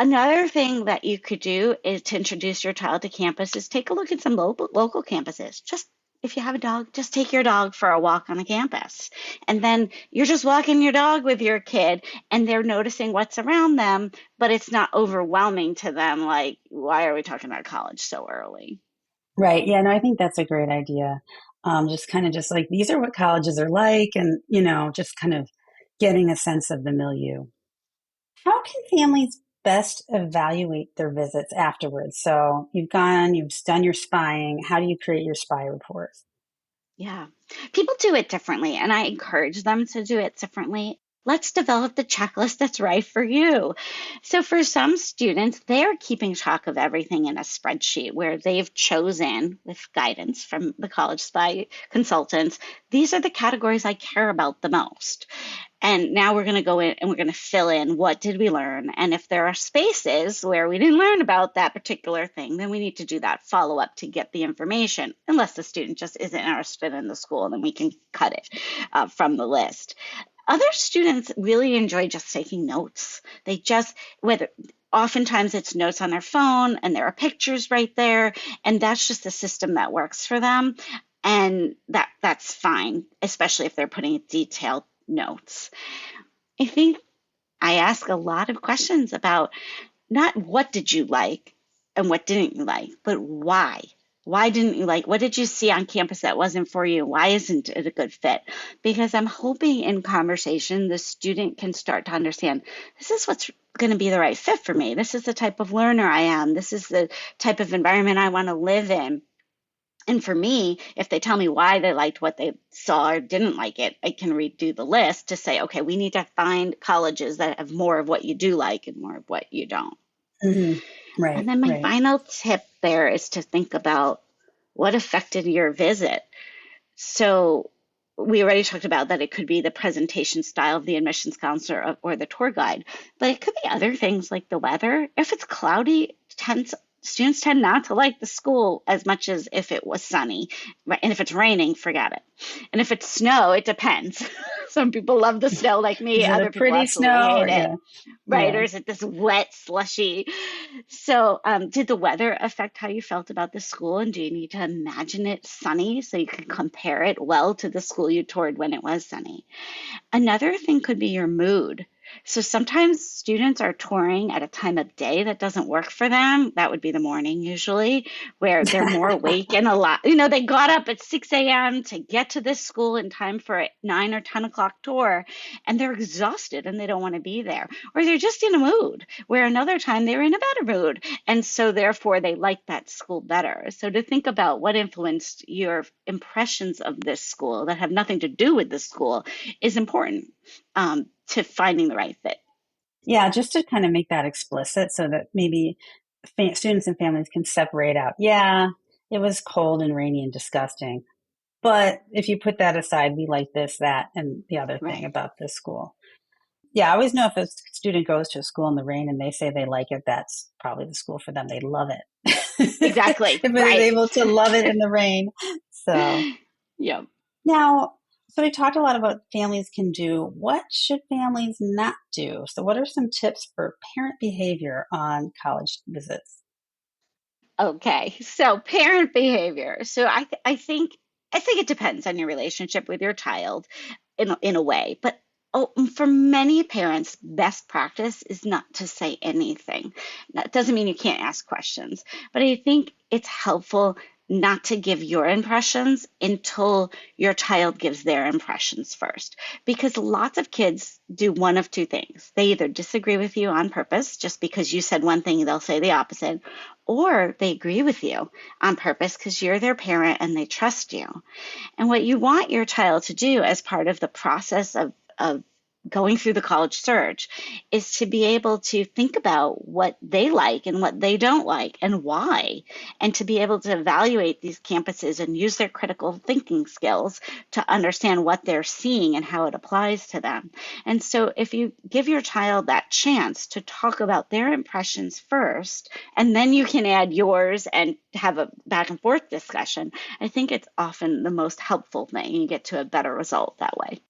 Another thing that you could do is to introduce your child to campus is take a look at some local campuses. Just if you have a dog, just take your dog for a walk on the campus. And then you're just walking your dog with your kid and they're noticing what's around them, but it's not overwhelming to them. Like, why are we talking about college so early? Right. Yeah, no, I think that's a great idea. Just like, these are what colleges are like and, just kind of getting a sense of the milieu. How can families best evaluate their visits afterwards? So you've done your spying. How do you create your spy report? Yeah. People do it differently, and I encourage them to do it differently. Let's develop the checklist that's right for you. So, for some students, they're keeping track of everything in a spreadsheet where they've chosen, with guidance from the College Spy consultants, these are the categories I care about the most. And now we're going to go in and we're going to fill in what did we learn. And if there are spaces where we didn't learn about that particular thing, then we need to do that follow up to get the information, unless the student just isn't interested in the school, then we can cut it from the list. Other students really enjoy just taking notes. They just, oftentimes it's notes on their phone and there are pictures right there. And that's just the system that works for them. And that's fine, especially if they're putting detailed notes. I think I ask a lot of questions about not what did you like and what didn't you like, but why. Why didn't you like? What did you see on campus that wasn't for you? Why isn't it a good fit? Because I'm hoping in conversation, the student can start to understand this is what's going to be the right fit for me. This is the type of learner I am. This is the type of environment I want to live in. And for me, if they tell me why they liked what they saw or didn't like it, I can redo the list to say, okay, we need to find colleges that have more of what you do like and more of what you don't. Mm-hmm. Right. And then my final tip there is to think about what affected your visit. So we already talked about that it could be the presentation style of the admissions counselor or the tour guide, but it could be other things like the weather. If it's cloudy, students tend not to like the school as much as if it was sunny. And if it's raining, forget it. And if it's snow, it depends. Some people love the snow like me. Other people absolutely hate it. Right? Or is it this wet, slushy? So did the weather affect how you felt about the school? And do you need to imagine it sunny so you can compare it well to the school you toured when it was sunny? Another thing could be your mood. So sometimes students are touring at a time of day that doesn't work for them. That would be the morning usually, where they're more awake and a lot. They got up at 6 a.m. to get to this school in time for a 9 or 10 o'clock tour, and they're exhausted and they don't want to be there. Or they're just in a mood, where another time they're in a better mood. And so therefore they like that school better. So to think about what influenced your impressions of this school that have nothing to do with the school is important. To finding the right fit. Yeah, just to kind of make that explicit so that maybe students and families can separate out. Yeah, it was cold and rainy and disgusting. But if you put that aside, we like this, that, and the other thing about this school. Yeah, I always know if a student goes to a school in the rain and they say they like it, that's probably the school for them. They love it. Exactly. If they're able to love it in the rain. So, yeah. Now, so we talked a lot about families can do. What should families not do? So what are some tips for parent behavior on college visits? Okay, so parent behavior. So I think it depends on your relationship with your child in a way, but for many parents, best practice is not to say anything. That doesn't mean you can't ask questions, but I think it's helpful not to give your impressions until your child gives their impressions first. Because lots of kids do one of two things. They either disagree with you on purpose, just because you said one thing, they'll say the opposite, or they agree with you on purpose because you're their parent and they trust you. And what you want your child to do as part of the process of going through the college search is to be able to think about what they like and what they don't like and why, and to be able to evaluate these campuses and use their critical thinking skills to understand what they're seeing and how it applies to them. And so if you give your child that chance to talk about their impressions first, and then you can add yours and have a back and forth discussion, I think it's often the most helpful thing. You get to a better result that way.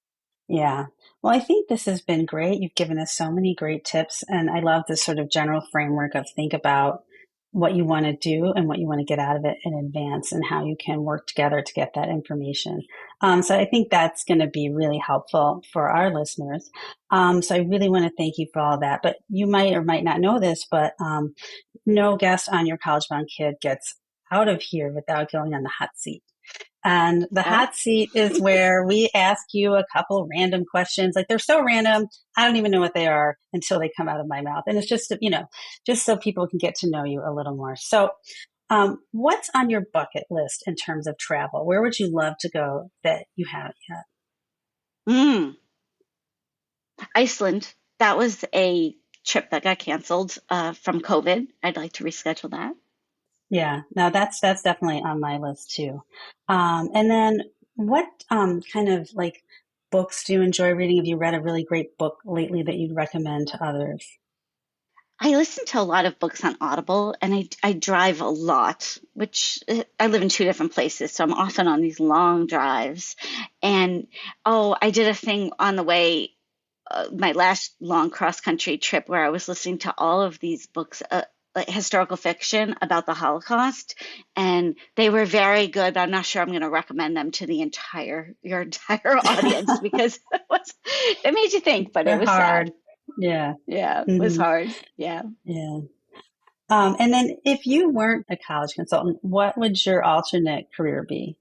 Yeah. Well, I think this has been great. You've given us so many great tips, and I love this sort of general framework of think about what you want to do and what you want to get out of it in advance and how you can work together to get that information. So I think that's going to be really helpful for our listeners. So I really want to thank you for all that. But you might or might not know this, but no guest on Your College Bound Kid gets out of here without going on the hot seat. And the hot seat is where we ask you a couple random questions. Like, they're so random, I don't even know what they are until they come out of my mouth. And it's just, just so people can get to know you a little more. So What's on your bucket list in terms of travel? Where would you love to go that you haven't yet? Iceland. That was a trip that got canceled from COVID. I'd like to reschedule that. Yeah, no, that's definitely on my list too. And then what kind of like books do you enjoy reading? Have you read a really great book lately that you'd recommend to others? I listen to a lot of books on Audible, and I drive a lot, which I live in two different places, so I'm often on these long drives. And I did a thing on the way, my last long cross country trip, where I was listening to all of these books, like historical fiction about the Holocaust, and they were very good. But I'm not sure I'm going to recommend them to your entire audience because it made you think, but They're it was hard. sad. Yeah. Yeah, it was hard. Yeah. Yeah. And then if you weren't a college consultant, what would your alternate career be?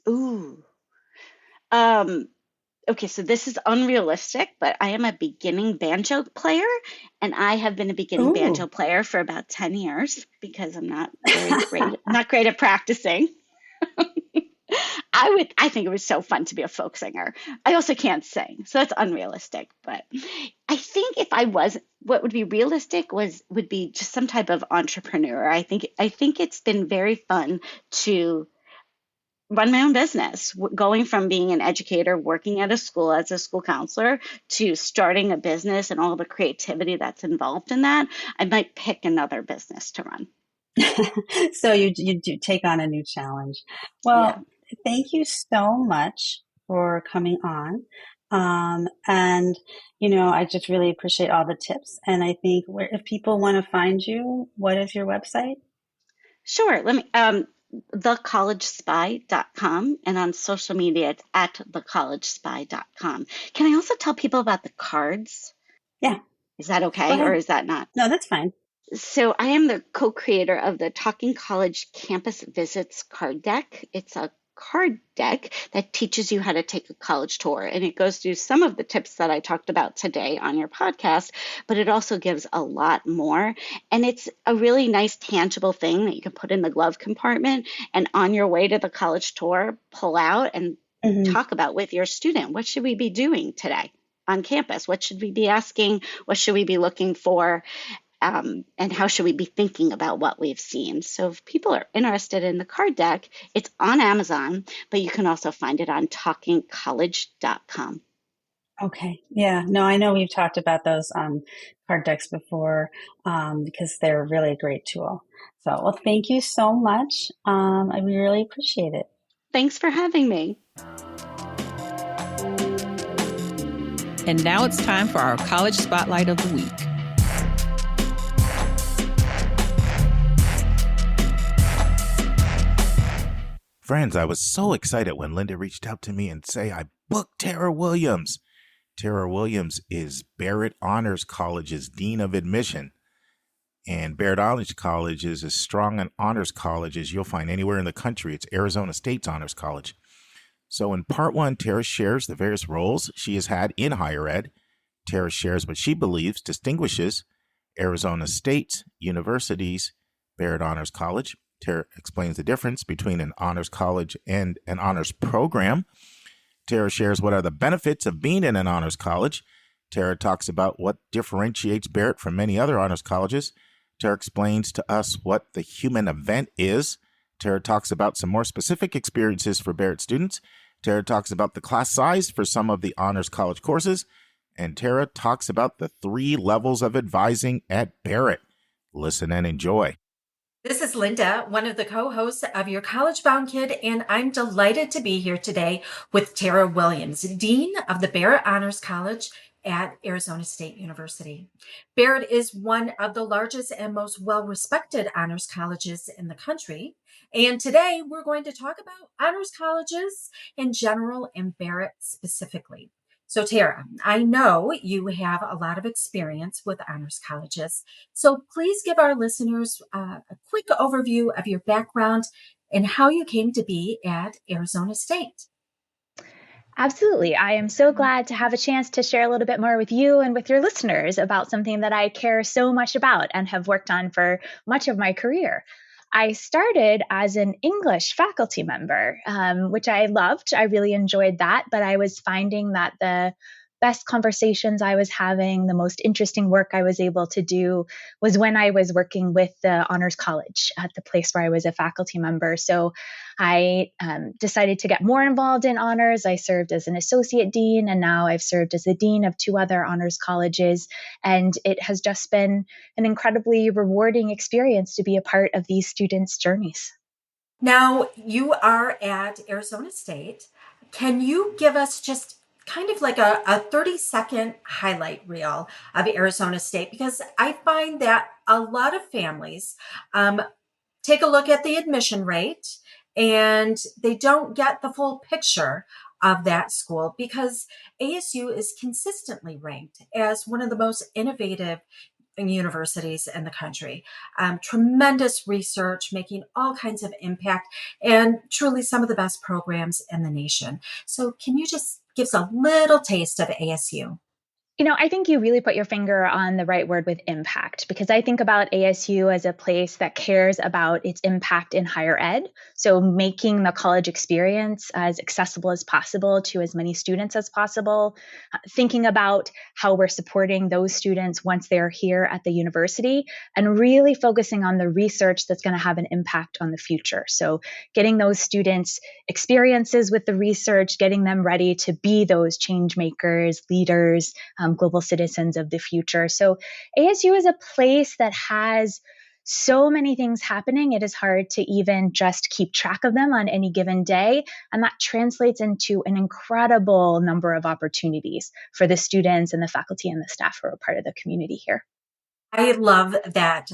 Ooh. Okay, so this is unrealistic, but I am a beginning banjo player, and I have been a beginning banjo player for about 10 years because I'm not great at practicing. I think it was so fun to be a folk singer. I also can't sing, so that's unrealistic. But I think if I was, what would be realistic would be just some type of entrepreneur. I think it's been very fun to run my own business, going from being an educator, working at a school as a school counselor, to starting a business and all the creativity that's involved in that. I might pick another business to run. So you do take on a new challenge. Well, Thank you so much for coming on. And, I just really appreciate all the tips. And I think if people want to find you, what is your website? Sure. Let me, thecollegespy.com, and on social media, it's at thecollegespy.com. Can I also tell people about the cards? Yeah. Is that okay, or is that not? No, that's fine. So I am the co-creator of the Talking College Campus Visits card deck. It's a card deck that teaches you how to take a college tour, and it goes through some of the tips that I talked about today on your podcast, but it also gives a lot more, and it's a really nice tangible thing that you can put in the glove compartment, and on your way to the college tour, pull out and talk about with your student. What should we be doing today on campus? What should we be asking? What should we be looking for? And how should we be thinking about what we've seen? So if people are interested in the card deck, it's on Amazon, but you can also find it on talkingcollege.com. Okay. Yeah. No, I know we've talked about those card decks before because they're really a great tool. So, well, thank you so much. I really appreciate it. Thanks for having me. And now it's time for our College Spotlight of the Week. Friends, I was so excited when Linda reached out to me and say I booked Tara Williams. Tara Williams is Barrett Honors College's Dean of Admission. And Barrett Honors College is as strong an honors college as you'll find anywhere in the country. It's Arizona State's honors college. So in part one, Tara shares the various roles she has had in higher ed. Tara shares what she believes distinguishes Arizona State University's Barrett Honors College. Tara explains the difference between an honors college and an honors program. Tara shares what are the benefits of being in an honors college. Tara talks about what differentiates Barrett from many other honors colleges. Tara explains to us what the human event is. Tara talks about some more specific experiences for Barrett students. Tara talks about the class size for some of the honors college courses. And Tara talks about the 3 levels of advising at Barrett. Listen and enjoy. This is Linda, one of the co-hosts of Your College Bound Kid, and I'm delighted to be here today with Tara Williams, Dean of the Barrett Honors College at Arizona State University. Barrett is one of the largest and most well-respected honors colleges in the country, and today we're going to talk about honors colleges in general and Barrett specifically. So Tara, I know you have a lot of experience with honors colleges, so please give our listeners a quick overview of your background and how you came to be at Arizona State. Absolutely. I am so glad to have a chance to share a little bit more with you and with your listeners about something that I care so much about and have worked on for much of my career. I started as an English faculty member, which I loved. I really enjoyed that, but I was finding that the best conversations I was having, the most interesting work I was able to do was when I was working with the Honors College at the place where I was a faculty member. So I decided to get more involved in honors. I served as an associate dean, and now I've served as the dean of 2 other honors colleges. And it has just been an incredibly rewarding experience to be a part of these students' journeys. Now, you are at Arizona State. Can you give us just kind of like a 30-second highlight reel of Arizona State? Because I find that a lot of families take a look at the admission rate and they don't get the full picture of that school, because ASU is consistently ranked as one of the most innovative universities in the country. Tremendous research, making all kinds of impact, and truly some of the best programs in the nation. So can you just give us a little taste of ASU? I think you really put your finger on the right word with impact, because I think about ASU as a place that cares about its impact in higher ed. So making the college experience as accessible as possible to as many students as possible, thinking about how we're supporting those students once they're here at the university, and really focusing on the research that's going to have an impact on the future. So getting those students experiences with the research, getting them ready to be those change makers, leaders, global citizens of the future. So ASU is a place that has so many things happening. It is hard to even just keep track of them on any given day. And that translates into an incredible number of opportunities for the students and the faculty and the staff who are part of the community here. I love that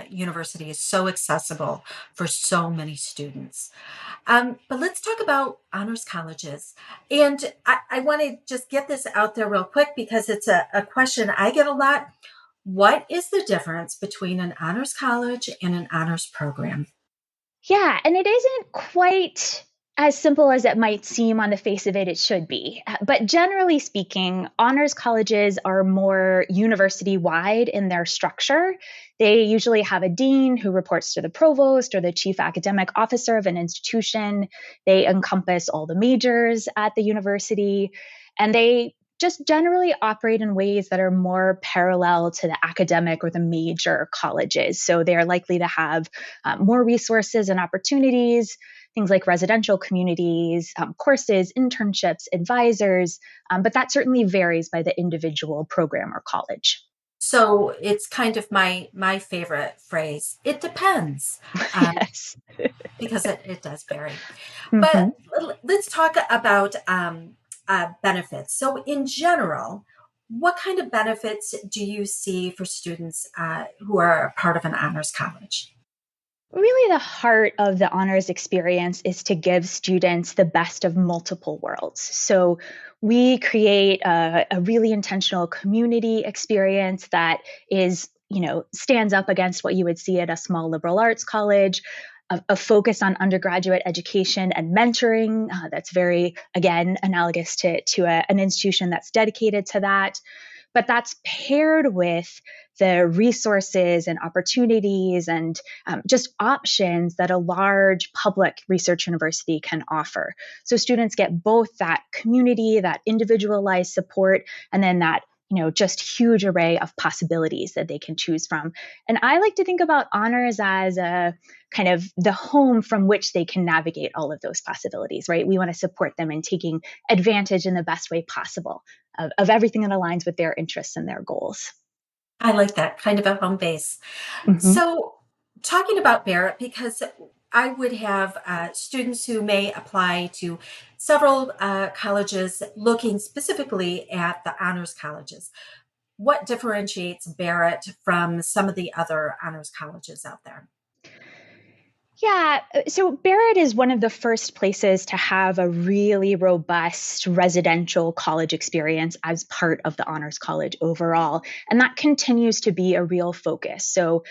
university is so accessible for so many students. But let's talk about honors colleges. And I want to just get this out there real quick because it's a question I get a lot. What is the difference between an honors college and an honors program? Yeah, and it isn't quite as simple as it might seem on the face of it. It should be. But generally speaking, honors colleges are more university wide in their structure. They usually have a dean who reports to the provost or the chief academic officer of an institution. They encompass all the majors at the university, and they just generally operate in ways that are more parallel to the academic or the major colleges. So they are likely to have more resources and opportunities, things like residential communities, courses, internships, advisors, but that certainly varies by the individual program or college. So it's kind of my favorite phrase. It depends. Yes. Because it does vary. Mm-hmm. But let's talk about benefits. So in general, what kind of benefits do you see for students who are part of an honors college? Really, the heart of the honors experience is to give students the best of multiple worlds. So we create a really intentional community experience that is, stands up against what you would see at a small liberal arts college. A focus on undergraduate education and mentoring that's very, again, analogous to an institution that's dedicated to that. But that's paired with the resources and opportunities and just options that a large public research university can offer. So students get both that community, that individualized support, and then that just huge array of possibilities that they can choose from. And I like to think about honors as a kind of the home from which they can navigate all of those possibilities, right? We want to support them in taking advantage in the best way possible of everything that aligns with their interests and their goals. I like that kind of a home base. Mm-hmm. So talking about Barrett, because I would have students who may apply to several colleges looking specifically at the honors colleges. What differentiates Barrett from some of the other honors colleges out there? Yeah, so Barrett is one of the first places to have a really robust residential college experience as part of the Honors College overall. And that continues to be a real focus. So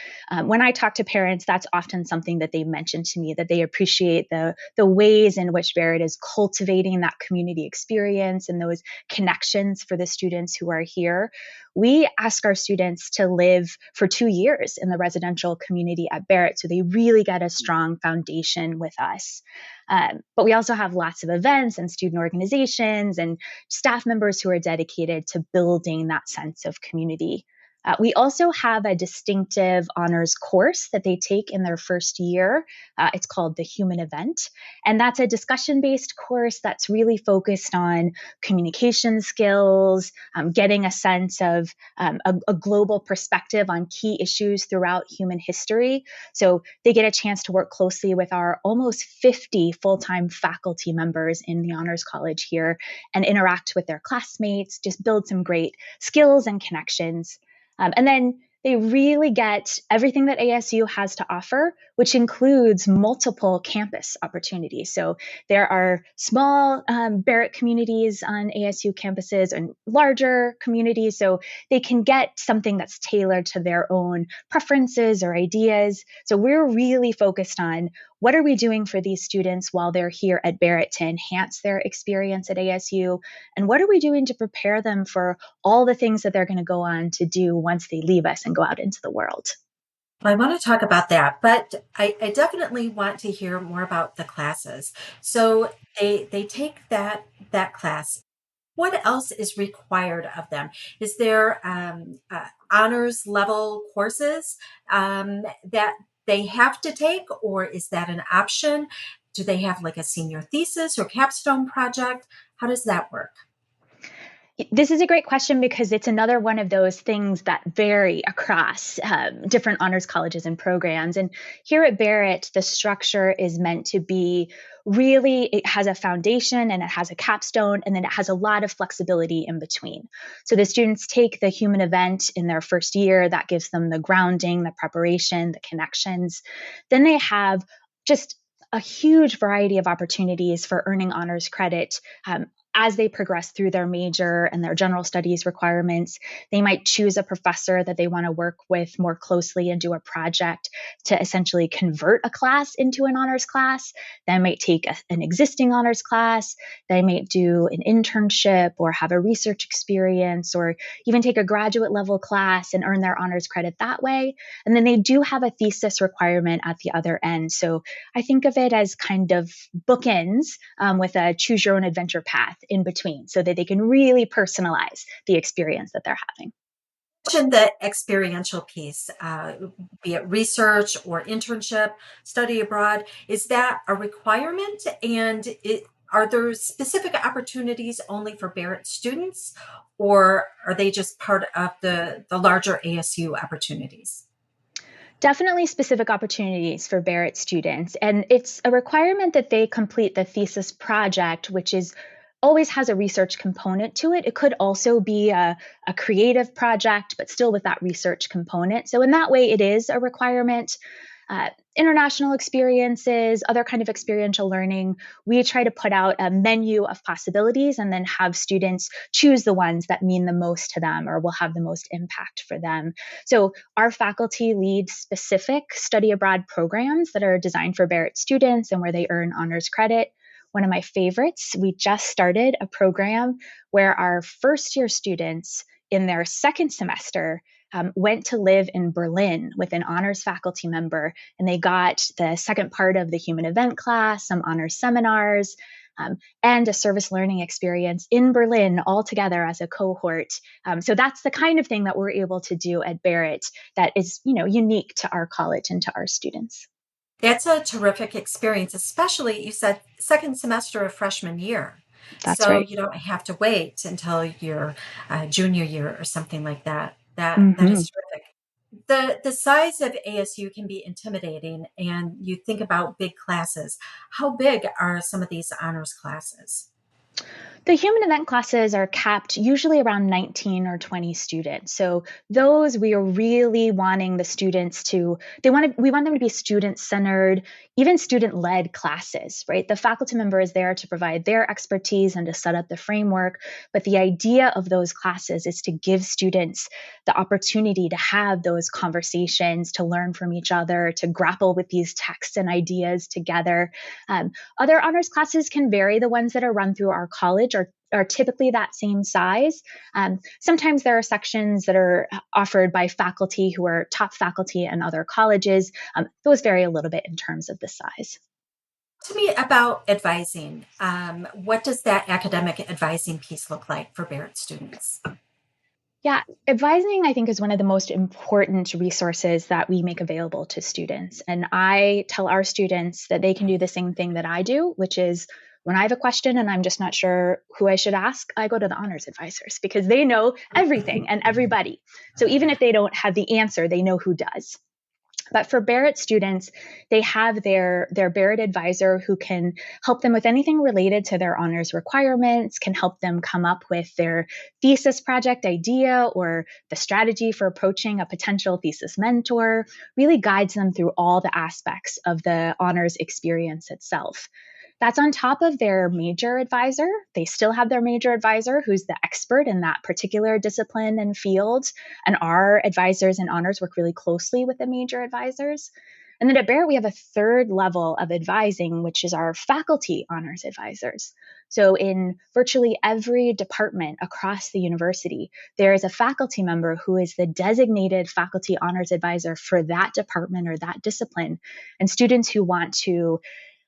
when I talk to parents, that's often something that they mention to me, that they appreciate the ways in which Barrett is cultivating that community experience and those connections for the students who are here. we ask our students to live for 2 years in the residential community at Barrett, so they really get a strong foundation with us. But we also have lots of events and student organizations and staff members who are dedicated to building that sense of community. We also have a distinctive honors course that they take in their first year. It's called the Human Event. And that's a discussion-based course that's really focused on communication skills, getting a sense of a global perspective on key issues throughout human history. So they get a chance to work closely with our almost 50 full-time faculty members in the Honors College here and interact with their classmates, just build some great skills and connections. And then they really get everything that ASU has to offer, which includes multiple campus opportunities. So there are small Barrett communities on ASU campuses and larger communities. So they can get something that's tailored to their own preferences or ideas. So we're really focused on what are we doing for these students while they're here at Barrett to enhance their experience at ASU? And what are we doing to prepare them for all the things that they're going to go on to do once they leave us and go out into the world? Well, I want to talk about that, but I definitely want to hear more about the classes. So they take that class. What else is required of them? Is there honors level courses that they have to take, or is that an option? Do they have like a senior thesis or capstone project? How does that work? This is a great question because it's another one of those things that vary across different honors colleges and programs. And here at Barrett, the structure is meant to be really, it has a foundation and it has a capstone, and then it has a lot of flexibility in between. So the students take the Human Event in their first year. That gives them the grounding, the preparation, the connections. Then they have just a huge variety of opportunities for earning honors credit as they progress through their major and their general studies requirements. They might choose a professor that they want to work with more closely and do a project to essentially convert a class into an honors class. They might take an existing honors class. They might do an internship or have a research experience, or even take a graduate level class and earn their honors credit that way. And then they do have a thesis requirement at the other end. So I think of it as kind of bookends with a choose your own adventure path in between, so that they can really personalize the experience that they're having. Mentioned the experiential piece, be it research or internship, study abroad. Is that a requirement? And are there specific opportunities only for Barrett students, or are they just part of the larger ASU opportunities? Definitely specific opportunities for Barrett students. And it's a requirement that they complete the thesis project, which always has a research component to it. It could also be a creative project, but still with that research component. So in that way, it is a requirement. International experiences, other kind of experiential learning, we try to put out a menu of possibilities and then have students choose the ones that mean the most to them or will have the most impact for them. So our faculty lead specific study abroad programs that are designed for Barrett students and where they earn honors credit. One of my favorites, we just started a program where our first year students in their second semester went to live in Berlin with an honors faculty member, and they got the second part of the Human Event class, some honors seminars, and a service learning experience in Berlin all together as a cohort. So that's the kind of thing that we're able to do at Barrett that is, unique to our college and to our students. That's a terrific experience, especially you said second semester of freshman year. That's right. You don't have to wait until your junior year or something like that. That is terrific. The size of ASU can be intimidating, and you think about big classes. How big are some of these honors classes? The Human Event classes are capped usually around 19 or 20 students. So those we are really wanting the students to, we want them to be student-centered, even student-led classes, right? The faculty member is there to provide their expertise and to set up the framework. But the idea of those classes is to give students the opportunity to have those conversations, to learn from each other, to grapple with these texts and ideas together. Other honors classes can vary. The ones that are run through our college are are typically that same size. Sometimes there are sections that are offered by faculty who are top faculty in other colleges. Those vary a little bit in terms of the size. To me about advising, what does that academic advising piece look like for Barrett students? Yeah, advising, I think, is one of the most important resources that we make available to students. And I tell our students that they can do the same thing that I do, which is when I have a question and I'm just not sure who I should ask, I go to the honors advisors because they know everything and everybody. So even if they don't have the answer, they know who does. But for Barrett students, they have their Barrett advisor who can help them with anything related to their honors requirements, can help them come up with their thesis project idea or the strategy for approaching a potential thesis mentor, really guides them through all the aspects of the honors experience itself. That's on top of their major advisor. They still have their major advisor who's the expert in that particular discipline and field. And our advisors in honors work really closely with the major advisors. And then at Barrett, we have a third level of advising, which is our faculty honors advisors. So in virtually every department across the university, there is a faculty member who is the designated faculty honors advisor for that department or that discipline. And students who want to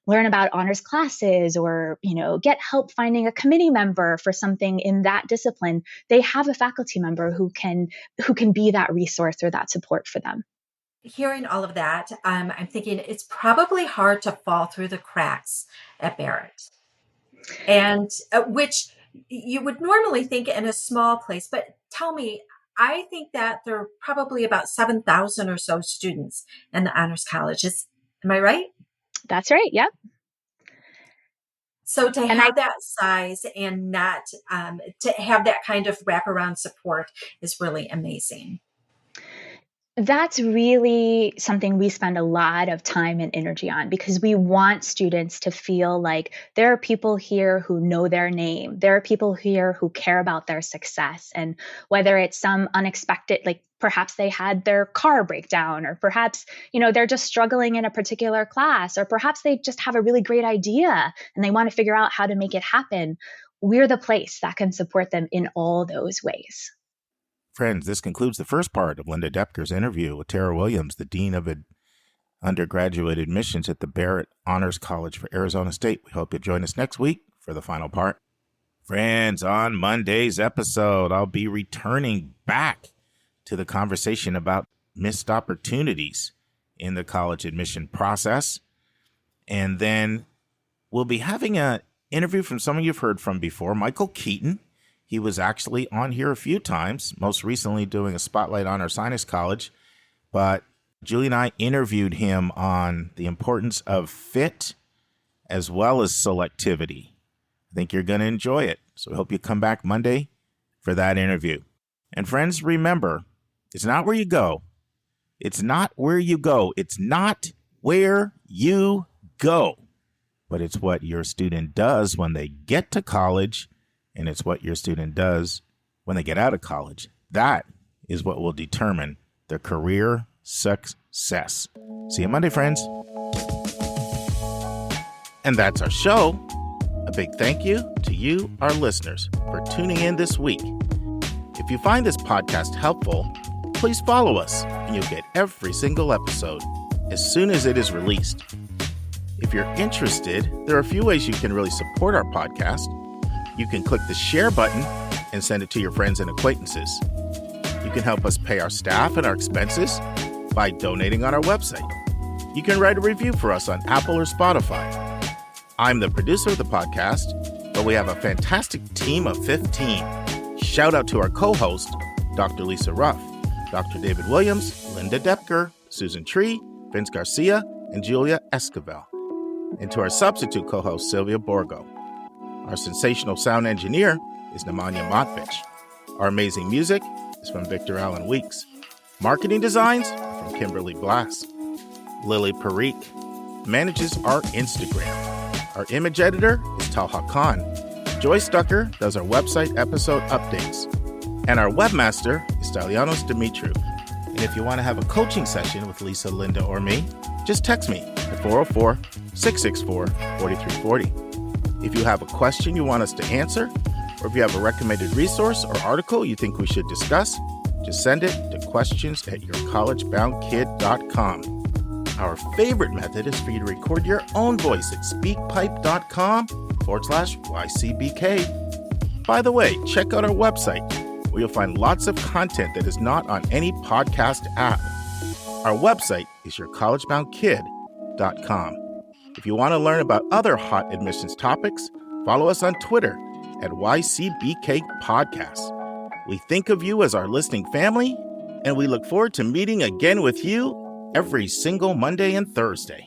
learn about honors classes or, get help finding a committee member for something in that discipline, they have a faculty member who can be that resource or that support for them. Hearing all of that, I'm thinking it's probably hard to fall through the cracks at Barrett, and which you would normally think in a small place. But tell me, I think that there are probably about 7,000 or so students in the Honors College. Am I right? That's right. Yep. So to have that size and not to have that kind of wraparound support is really amazing. That's really something we spend a lot of time and energy on because we want students to feel like there are people here who know their name. There are people here who care about their success. And whether it's some unexpected, like perhaps they had their car break down, or perhaps, they're just struggling in a particular class, or perhaps they just have a really great idea and they want to figure out how to make it happen. We're the place that can support them in all those ways. Friends, this concludes the first part of Linda Depker's interview with Tara Williams, the Dean of Undergraduate Admissions at the Barrett Honors College for Arizona State. We hope you'll join us next week for the final part. Friends, on Monday's episode, I'll be returning back to the conversation about missed opportunities in the college admission process. And then we'll be having an interview from someone you've heard from before, Michael Keaton. He was actually on here a few times, most recently doing a spotlight on our Sinus College. But Julie and I interviewed him on the importance of fit as well as selectivity. I think you're going to enjoy it. So I hope you come back Monday for that interview. And friends, remember, it's not where you go. It's not where you go. It's not where you go. But it's what your student does when they get to college. And it's what your student does when they get out of college. That is what will determine their career success. See you Monday, friends. And that's our show. A big thank you to you, our listeners, for tuning in this week. If you find this podcast helpful, please follow us and you'll get every single episode as soon as it is released. If you're interested, there are a few ways you can really support our podcast. You can click the share button and send it to your friends and acquaintances. You can help us pay our staff and our expenses by donating on our website. You can write a review for us on Apple or Spotify. I'm the producer of the podcast, but we have a fantastic team of 15. Shout out to our co-host, Dr. Lisa Ruff, Dr. David Williams, Linda Depker, Susan Tree, Vince Garcia, and Julia Esquivel. And to our substitute co-host, Sylvia Borgo. Our sensational sound engineer is Nemanja Motvich. Our amazing music is from Victor Allen Weeks. Marketing designs are from Kimberly Blass. Lily Parikh manages our Instagram. Our image editor is Talha Khan. Joy Stucker does our website episode updates. And our webmaster is Stylianos Dimitriou. And if you want to have a coaching session with Lisa, Linda, or me, just text me at 404-664-4340. If you have a question you want us to answer, Or if you have a recommended resource or article you think we should discuss, just send it to questions@yourcollegeboundkid.com. Our favorite method is for you to record your own voice at speakpipe.com/YCBK. By the way, check out our website, where you'll find lots of content that is not on any podcast app. Our website is yourcollegeboundkid.com. If you want to learn about other hot admissions topics, follow us on Twitter at YCBK Podcasts. We think of you as our listening family, and we look forward to meeting again with you every single Monday and Thursday.